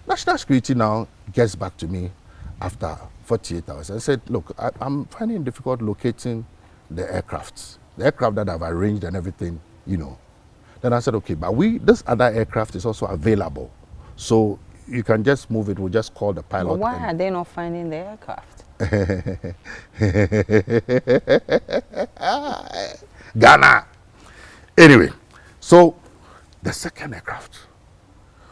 National Security now gets back to me after 48 hours and said, look, I'm finding it difficult locating the aircraft that I've arranged and everything, you know. Then I said, okay, but this other aircraft is also available. So you can just move it. We'll just call the pilot. But why are they not finding the aircraft? Ghana. Anyway, so the second aircraft,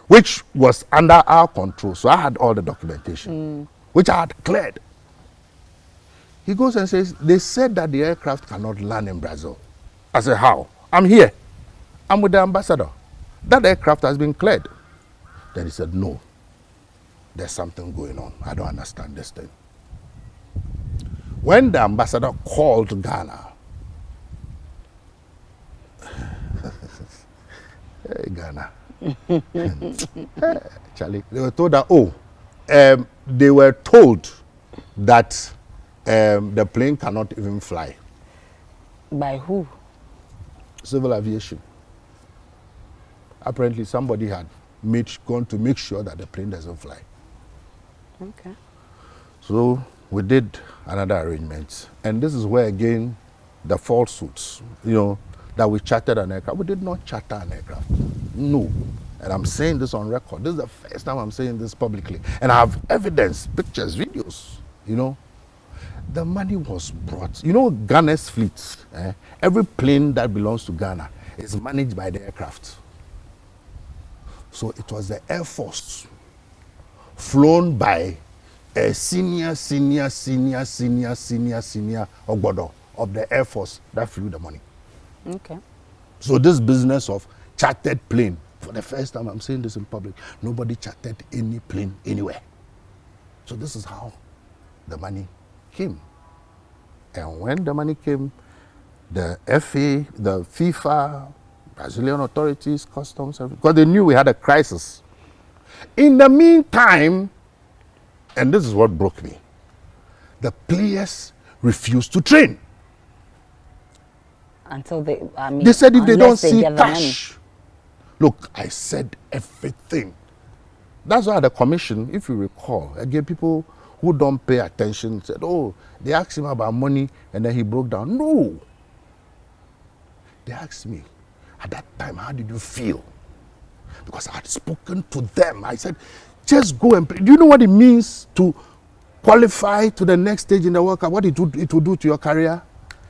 which was under our control, so I had all the documentation, which I had cleared. He goes and says, they said that the aircraft cannot land in Brazil. I said, how? I'm here. I'm with the ambassador. That aircraft has been cleared. Then he said, no, there's something going on. I don't understand this thing. When the ambassador called Ghana, hey, Ghana, hey, Charlie, they were told that, they were told that the plane cannot even fly. By who? Civil aviation. Apparently somebody had gone to make sure that the plane doesn't fly. Okay. So we did another arrangement. And this is where, again, the falsehoods, you know, that we chartered an aircraft. We did not charter an aircraft. No. And I'm saying this on record. This is the first time I'm saying this publicly. And I have evidence, pictures, videos, you know. The money was brought. You know, Ghana's fleet, every plane that belongs to Ghana is managed by the aircraft. So it was the Air Force flown by a senior Ogbodo of the Air Force that flew the money. Okay. So this business of chartered plane, for the first time I'm saying this in public, nobody chartered any plane anywhere. So this is how the money came. And when the money came, the FA, the FIFA, Brazilian authorities, customs, because they knew we had a crisis. In the meantime, and this is what broke me, the players refused to train. Until they said if they don't see cash. Look, I said everything. That's why the commission, if you recall, again, people who don't pay attention said, oh, they asked him about money and then he broke down. No. They asked me, at that time, how did you feel? Because I had spoken to them. I said, just go and play. Do you know what it means to qualify to the next stage in the World Cup? What it will do to your career?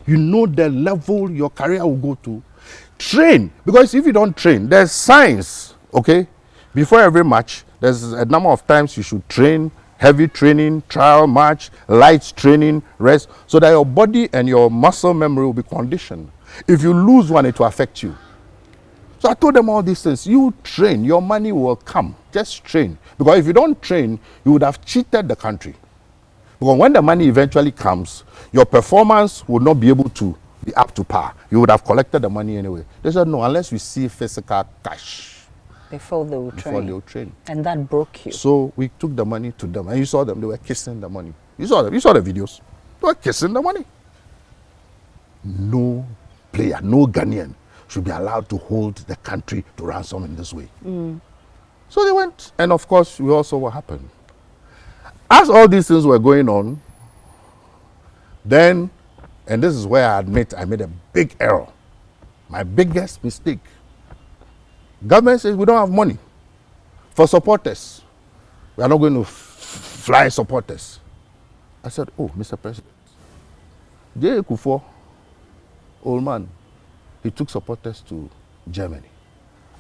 You know the level your career will go to. Train. Because if you don't train, there's science, okay? Before every match, there's a number of times you should train, heavy training, trial match, light training, rest, so that your body and your muscle memory will be conditioned. If you lose one, it will affect you. So I told them all these things. You train, your money will come. Just train. Because if you don't train, you would have cheated the country. Because when the money eventually comes, your performance will not be able to be up to par. You would have collected the money anyway. They said, no, unless we see physical cash. Before they would train. And that broke you. So we took the money to them. And you saw them, they were kissing the money. You saw them, you saw the videos. They were kissing the money. No player, no Ghanaian should be allowed to hold the country to ransom in this way. So they went, and of course, we all saw what happened. As all these things were going on, then, and this is where I admit I made a big error, my biggest mistake. Government says we don't have money for supporters. We are not going to fly supporters. I said, oh, Mr. President, J. Kufuor, old man, he took supporters to Germany.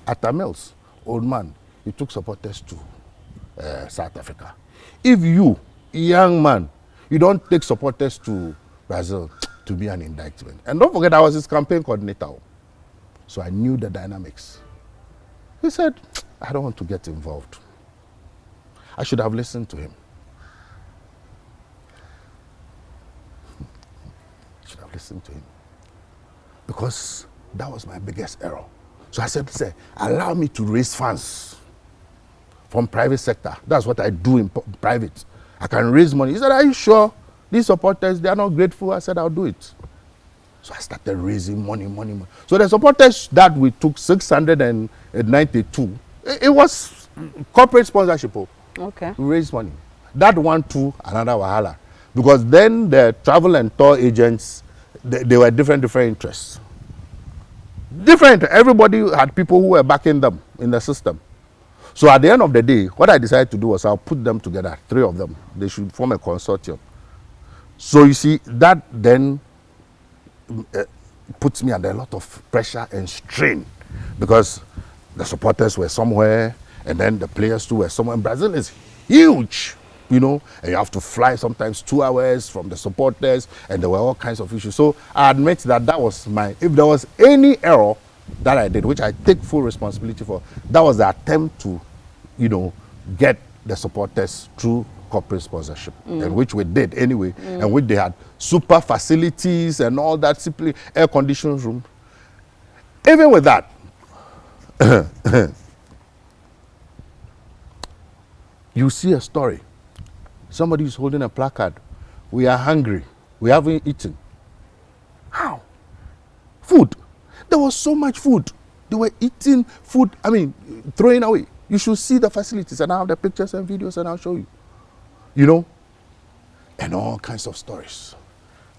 Atta Mills, old man, he took supporters to South Africa. If you, young man, you don't take supporters to Brazil, to be an indictment. And don't forget, I was his campaign coordinator. So I knew the dynamics. He said, I don't want to get involved. I should have listened to him. I should have listened to him. Because that was my biggest error. So I said, allow me to raise funds from private sector. That's what I do in private. I can raise money. He said, are you sure? These supporters, they are not grateful. I said, I'll do it. So I started raising money. So the supporters that we took 692, it was corporate sponsorship. Okay. To raise money. That one too, another wahala. Because then the travel and tour agents, they were different interests. Everybody had people who were backing them in the system. So at the end of the day, what I decided to do was I'll put them together, 3 of them. They should form a consortium. So you see, that then puts me under a lot of pressure and strain because the supporters were somewhere and then the players too were somewhere. And Brazil is huge, you know, and you have to fly sometimes 2 hours from the supporters, and there were all kinds of issues. So I admit that was if there was any error that I did, which I take full responsibility for, that was the attempt to, you know, get the supporters through corporate sponsorship, and which we did anyway, and which they had super facilities and all that, simply air-conditioned room. Even with that, you see a story. Somebody is holding a placard. We are hungry. We haven't eaten. How? Food. There was so much food. They were eating food, I mean, throwing away. You should see the facilities, and I have the pictures and videos, and I'll show you. You know, and all kinds of stories.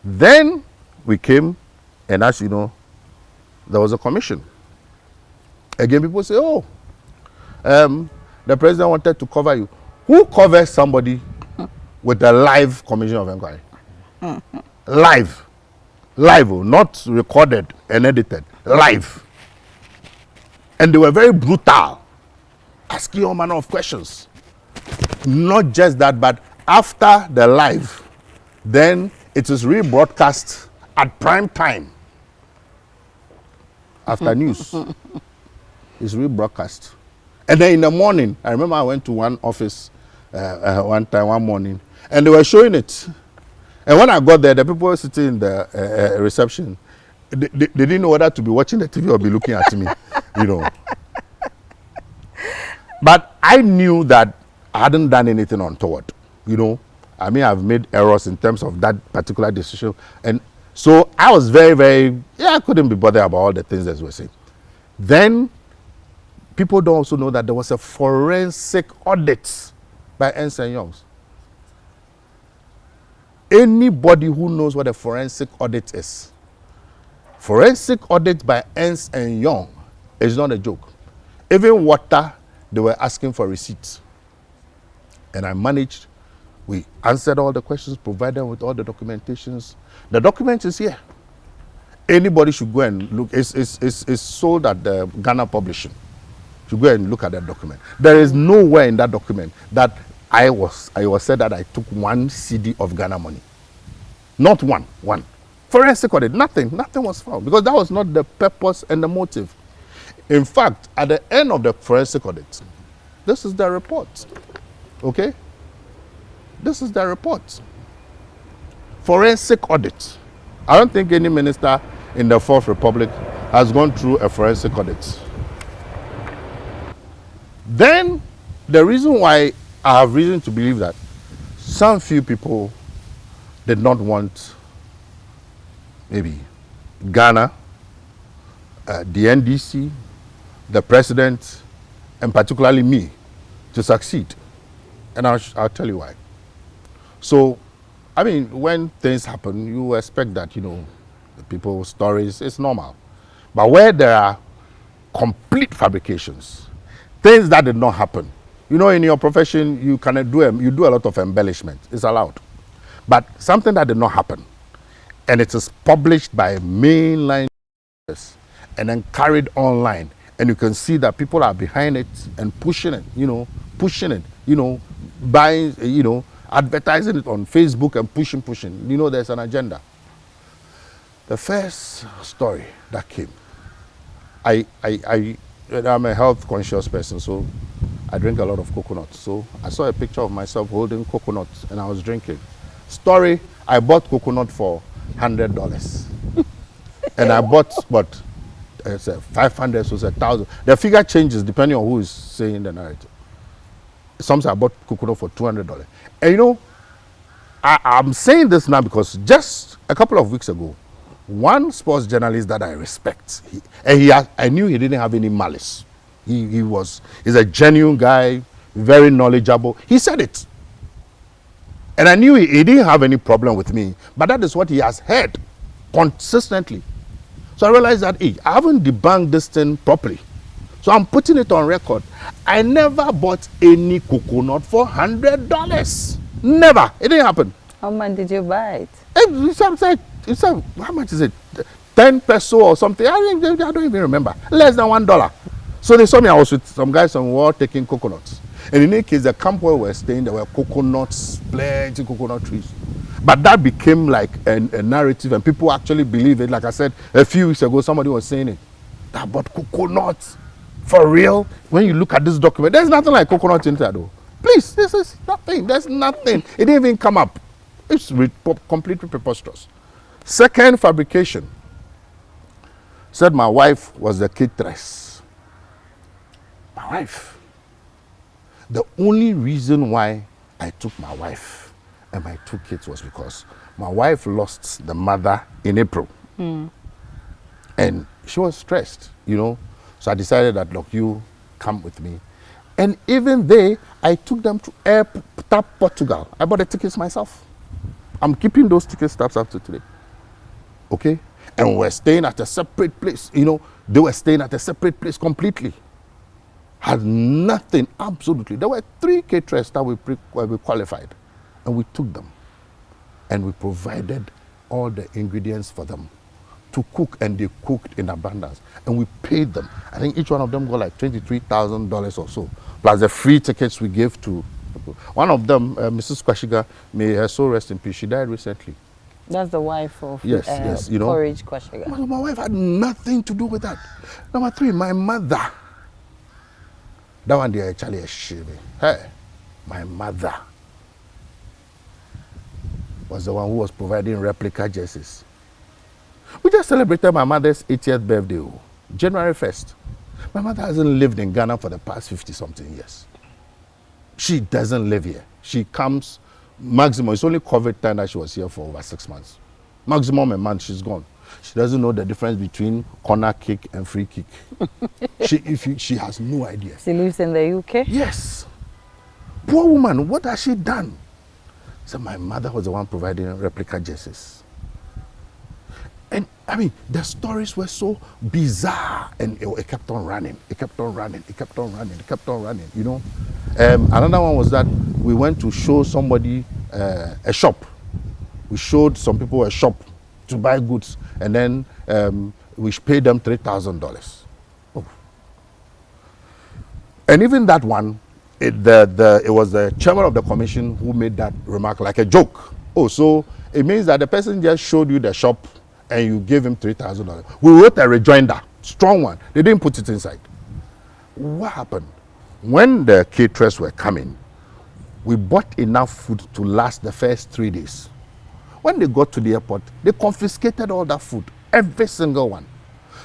Then we came, and as you know, there was a commission. Again, people say, oh, the president wanted to cover you. Who covers somebody with a live commission of inquiry? Live, not recorded and edited, live. And they were very brutal, asking all manner of questions. Not just that, but after the live, then it is rebroadcast at prime time. After news, it's rebroadcast. And then in the morning, I remember I went to one office one morning, and they were showing it. And when I got there, the people were sitting in the reception. They didn't know whether to be watching the TV or be looking at me, you know. But I knew that I hadn't done anything untoward, you know. I mean, I've made errors in terms of that particular decision. And so I was very, I couldn't be bothered about all the things that we were saying. Then, people don't also know that there was a forensic audit by Ernst & Young's. Anybody who knows what a forensic audit is, forensic audit by Ernst & Young is not a joke. Even water, they were asking for receipts. And I managed, we answered all the questions, provided with all the documentations. The document is here. Anybody should go and look. It's sold at the Ghana Publishing. You go and look at that document. There is nowhere in that document that I was said that I took 1 CD of Ghana money. Not one. Forensic audit, nothing was found, because that was not the purpose and the motive. In fact, at the end of the forensic audit, this is the report. Okay? This is the report. Forensic audit. I don't think any minister in the Fourth Republic has gone through a forensic audit. Then, the reason why I have reason to believe that some few people did not want maybe Ghana, the NDC, the president, and particularly me, to succeed. And I'll tell you why. So, I mean, when things happen, you expect that, you know, the people's stories, it's normal. But where there are complete fabrications, things that did not happen, you know, in your profession, you do a lot of embellishment. It's allowed. But something that did not happen, and it is published by mainline and then carried online, and you can see that people are behind it and pushing it, buying, advertising it on Facebook and pushing. You know, there's an agenda. The first story that came, I'm a health conscious person, so I drink a lot of coconut. So I saw a picture of myself holding coconut and I was drinking. Story, I bought coconut for $100. And I bought, what, it's a 500, so it's 1,000. The figure changes depending on who is saying the narrative. Sometimes I bought coconut for $200. And you know, I'm saying this now because just a couple of weeks ago, one sports journalist that I respect, I knew he didn't have any malice. He's a genuine guy, very knowledgeable. He said it. And I knew he didn't have any problem with me, but that is what he has heard consistently. So I realized that, hey, I haven't debunked this thing properly. So I'm putting it on record. I never bought any coconut for $100. Never. It didn't happen. How much did you buy it? How much is it? 10 peso or something? I don't even remember. Less than $1. So they saw me, I was with some guys and we were all taking coconuts. And in any case, the camp where we were staying, there were coconuts, plenty of coconut trees. But that became like a narrative and people actually believe it. Like I said, a few weeks ago, somebody was saying it. That about coconuts, for real? When you look at this document, there's nothing like coconut in there though. Please, this is nothing. There's nothing. It didn't even come up. It's completely preposterous. Second fabrication. Said my wife was the cateress. My wife. The only reason why I took my wife and my 2 kids was because my wife lost the mother in April. And she was stressed, you know. So I decided that, look, you come with me. And even there, I took them to Airport Portugal. I bought the tickets myself. I'm keeping those ticket stubs up to today. Okay? And we're staying at a separate place. You know, they were staying at a separate place completely. Had nothing, absolutely. There were 3 caterers that we qualified. And we took them. And we provided all the ingredients for them to cook, and they cooked in abundance. And we paid them. I think each one of them got like $23,000 or so, plus the free tickets we gave to people. One of them, Mrs. Kwashiga, may her soul rest in peace, she died recently. That's the wife of yes, you know. Porridge Kwashiga. My wife had nothing to do with that. Number 3, my mother. That one there actually a shame. Hey, my mother was the one who was providing replica jerseys. We just celebrated my mother's 80th birthday, January 1st. My mother hasn't lived in Ghana for the past 50-something years. She doesn't live here. She comes maximum. It's only COVID time that she was here for over 6 months. Maximum a month, she's gone. She doesn't know the difference between corner kick and free kick. She has no idea. She lives in the UK? Yes. Poor woman, what has she done? So my mother was the one providing replica jerseys. And I mean, the stories were so bizarre, and it kept on running. It kept on running. It kept on running. It kept on running. You know. Another one was that we went to show somebody a shop. We showed some people a shop to buy goods, and then we paid them $3,000. Oh. And even that one, it was the chairman of the commission who made that remark like a joke. Oh, so it means that the person just showed you the shop and you gave him $3,000. We wrote a rejoinder, strong one. They didn't put it inside. What happened? When the caterers were coming, we bought enough food to last the first 3 days. When they got to the airport, they confiscated all that food, every single one.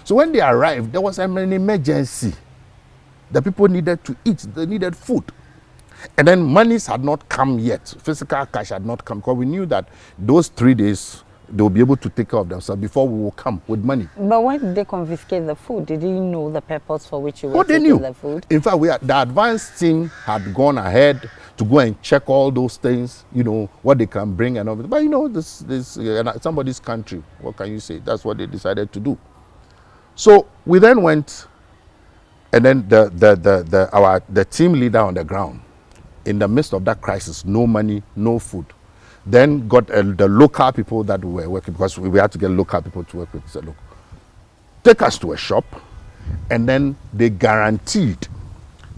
So when they arrived, there was an emergency. The people needed to eat, they needed food. And then monies had not come yet. Physical cash had not come, because we knew that those 3 days, they will be able to take care of themselves before we will come with money. But why did they confiscate the food? Did you know the purpose for which you were taking the food? In fact, the advance team had gone ahead to go and check all those things, you know, what they can bring and everything. But you know, this somebody's country. What can you say? That's what they decided to do. So we then went, and then the team leader on the ground, in the midst of that crisis, no money, no food, then got the local people that we were working, because we had to get local people to work with. Said, look, take us to a shop, and then they guaranteed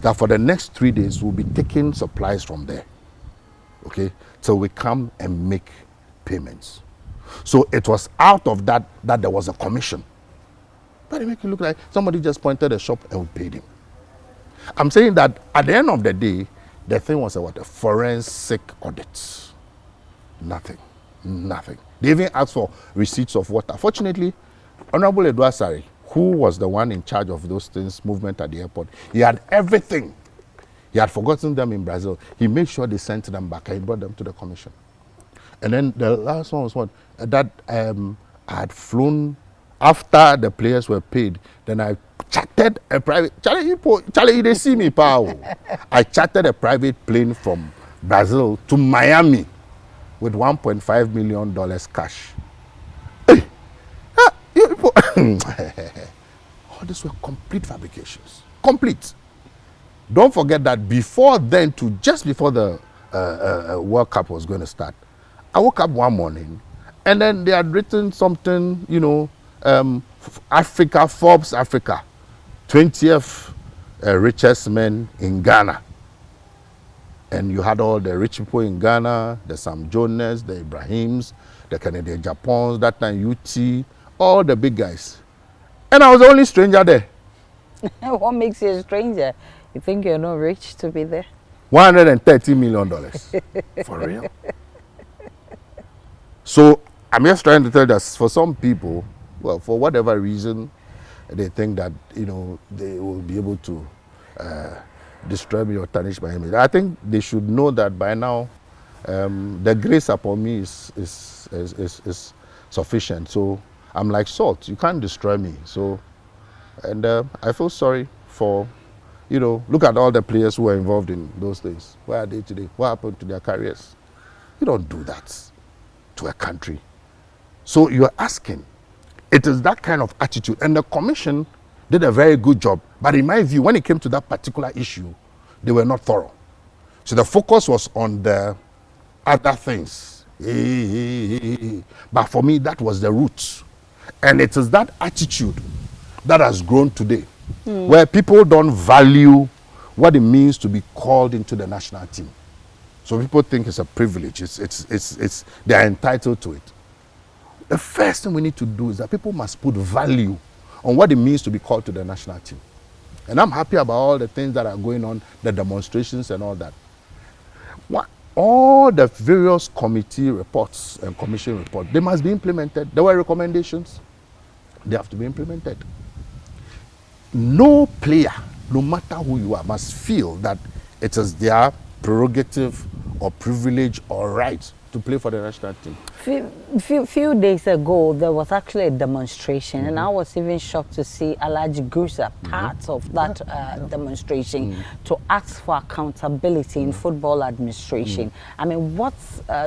that for the next 3 days we'll be taking supplies from there. Okay, so we come and make payments. So it was out of that there was a commission. But it make it look like somebody just pointed a shop and we paid him. I'm saying that at the end of the day, the thing was a forensic audit. Nothing. They even asked for receipts of water. Fortunately, Honorable Edward Sari, who was the one in charge of those things, movement at the airport, he had everything. He had forgotten them in Brazil. He made sure they sent them back and he brought them to the commission. And then the last one was what? That I had flown after the players were paid. Then I chartered a private... Charlie, they see me, pal. I chartered a private plane from Brazil to Miami with $1.5 million cash. Hey, all these were complete fabrications. Complete. Don't forget that before then, just before the World Cup was going to start, I woke up one morning and then they had written something, you know, Africa, Forbes Africa, 20th richest men in Ghana. And you had all the rich people in Ghana, the Sam Jones, the Ibrahims, the Canadian Japons, that time UT, all the big guys. And I was the only stranger there. What makes you a stranger? You think you're not rich to be there? $130 million. For real? So I'm just trying to tell that for some people, well, for whatever reason, they think that, you know, they will be able to destroy me or tarnish my image. I think they should know that by now, the grace upon me is sufficient. So I'm like salt. You can't destroy me. So, and I feel sorry for, you know, look at all the players who were involved in those things. Where are they today? What happened to their careers? You don't do that to a country. So you're asking. It is that kind of attitude. And the commission did a very good job. But in my view, when it came to that particular issue, they were not thorough. So the focus was on the other things. But for me, that was the root. And it is that attitude that has grown today, where people don't value what it means to be called into the national team. So people think it's a privilege. They are entitled to it. The first thing we need to do is that people must put value on what it means to be called to the national team. And I'm happy about all the things that are going on, the demonstrations and all that. All the various committee reports and commission reports, they must be implemented. There were recommendations. They have to be implemented. No player, no matter who you are, must feel that it is their prerogative or privilege or right to play for the national team. Few days ago, there was actually a demonstration, and I was even shocked to see Alhaji Gusa part of that demonstration to ask for accountability in football administration. I mean, what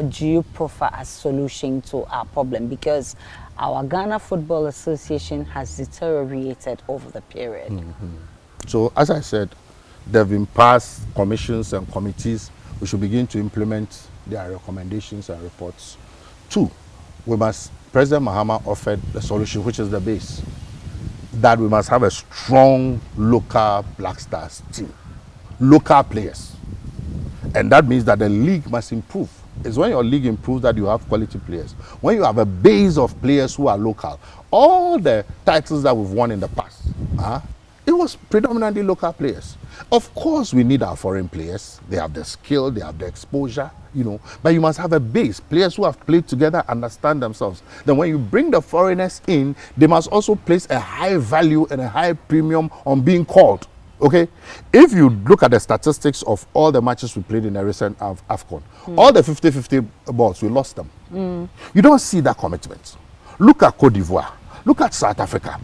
do you prefer as solution to our problem? Because our Ghana Football Association has deteriorated over the period. So, as I said, there have been past commissions and committees. We should begin to implement their recommendations and reports. 2, President Mahama offered the solution, which is the base, that we must have a strong local Black Stars team, local players. And that means that the league must improve. It's when your league improves that you have quality players. When you have a base of players who are local, all the titles that we've won in the past, it was predominantly local players. Of course, we need our foreign players. They have the skill, they have the exposure, you know. But you must have a base. Players who have played together understand themselves. Then when you bring the foreigners in, they must also place a high value and a high premium on being called. Okay? If you look at the statistics of all the matches we played in the recent AFCON, all the 50-50 balls, we lost them. You don't see that commitment. Look at Cote d'Ivoire. Look at South Africa.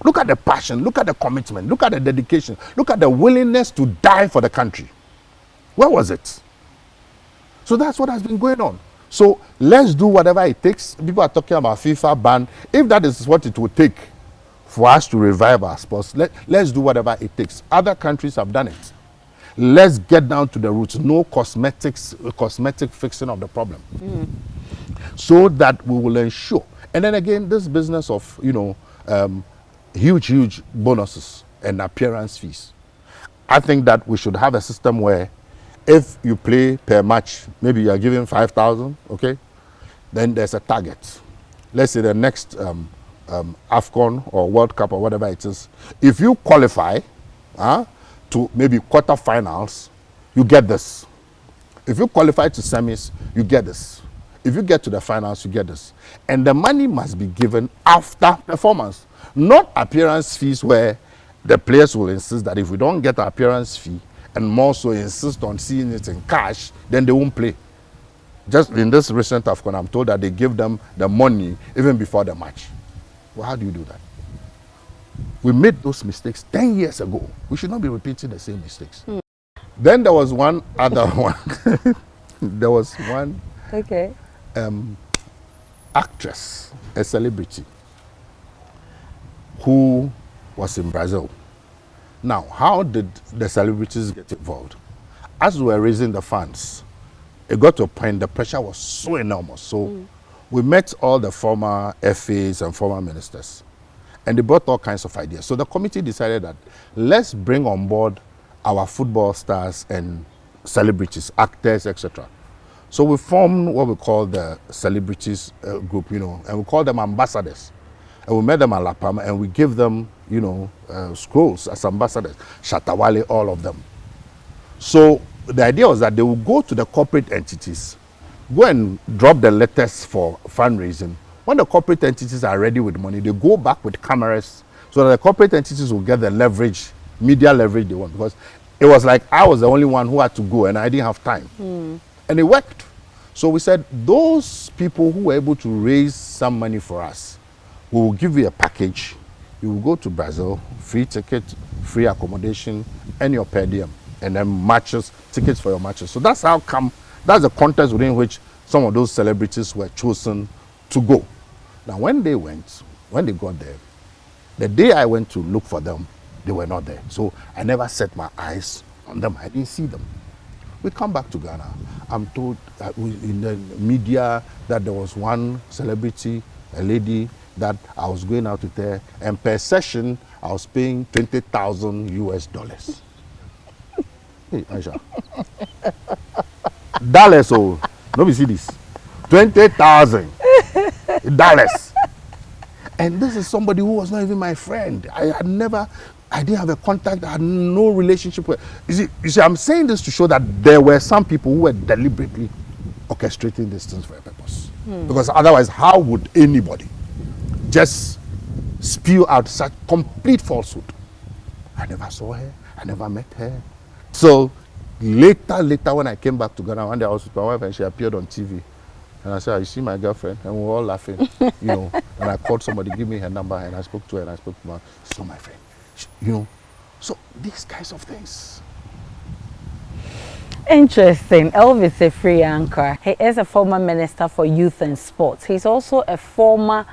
Look at the passion, look at the commitment, look at the dedication, look at the willingness to die for the country. Where was it? So that's what has been going on. So let's do whatever it takes. People are talking about FIFA ban. If that is what it would take for us to revive our sports, let's do whatever it takes. Other countries have done it. Let's get down to the roots. No cosmetic fixing of the problem. So that we will ensure. And then again, this business of, you know, huge bonuses and appearance fees. I think that we should have a system where if you play per match, maybe you are given 5,000, okay? Then there's a target. Let's say the next AFCON or World Cup or whatever it is. If you qualify to maybe quarterfinals, you get this. If you qualify to semis, you get this. If you get to the finals, you get this. And the money must be given after performance, not appearance fees where the players will insist that if we don't get an appearance fee and more so insist on seeing it in cash, then they won't play. Just in this recent AFCON, I'm told that they give them the money even before the match. Well, how do you do that? We made those mistakes 10 years ago. We should not be repeating the same mistakes. Then there was one other one. There was one actress, a celebrity, who was in Brazil. Now, how did the celebrities get involved? As we were raising the funds, it got to a point the pressure was so enormous. So we met all the former FAs and former ministers, and they brought all kinds of ideas. So the committee decided that let's bring on board our football stars and celebrities, actors, etc. So we formed what we call the celebrities group, and we call them ambassadors. And we met them at La Palma, and we give them, scrolls as ambassadors, Shatawale, all of them. So the idea was that they would go to the corporate entities, go and drop the letters for fundraising. When the corporate entities are ready with money, they go back with cameras so that the corporate entities will get the leverage, media leverage they want. Because it was like I was the only one who had to go and I didn't have time. And it worked. So we said, those people who were able to raise some money for us, we will give you a package. You will go to Brazil, free ticket, free accommodation, and your per diem. And then matches, tickets for your matches. So that's how come, that's the context within which some of those celebrities were chosen to go. Now, when they got there, the day I went to look for them, they were not there. So I never set my eyes on them. I didn't see them. We come back to Ghana. I'm told that in the media that there was one celebrity, a lady, that I was going out with her, and per session, I was paying $20,000 US. Hey, Aisha. Dollars, oh, let me see this. $20,000. And this is somebody who was not even my friend. I didn't have a contact, I had no relationship with. You see, I'm saying this to show that there were some people who were deliberately orchestrating these things for a purpose. Because otherwise, how would anybody just spew out such complete falsehood? I never saw her, I never met her. So later when I came back to Ghana, one day I was with my wife and she appeared on TV. And I said, you see my girlfriend? And we were all laughing, And I called somebody, give me her number, and I spoke to her, and I spoke to her. She's not my friend, So these kinds of things. Interesting. Elvis Afriyie Ankrah. He is a former Minister for Youth and Sports. He's also a former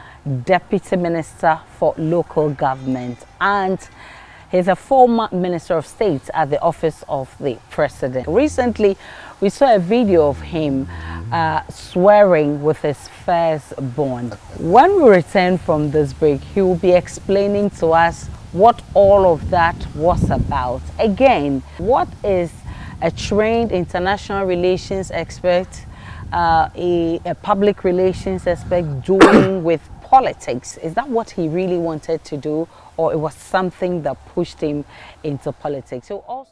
Deputy Minister for Local Government. And he's a former Minister of State at the Office of the President. Recently, we saw a video of him swearing with his firstborn. When we return from this break, he will be explaining to us what all of that was about. Again, what is a trained international relations expert, a public relations expert doing with politics? Is that what he really wanted to do, or it was something that pushed him into politics? So also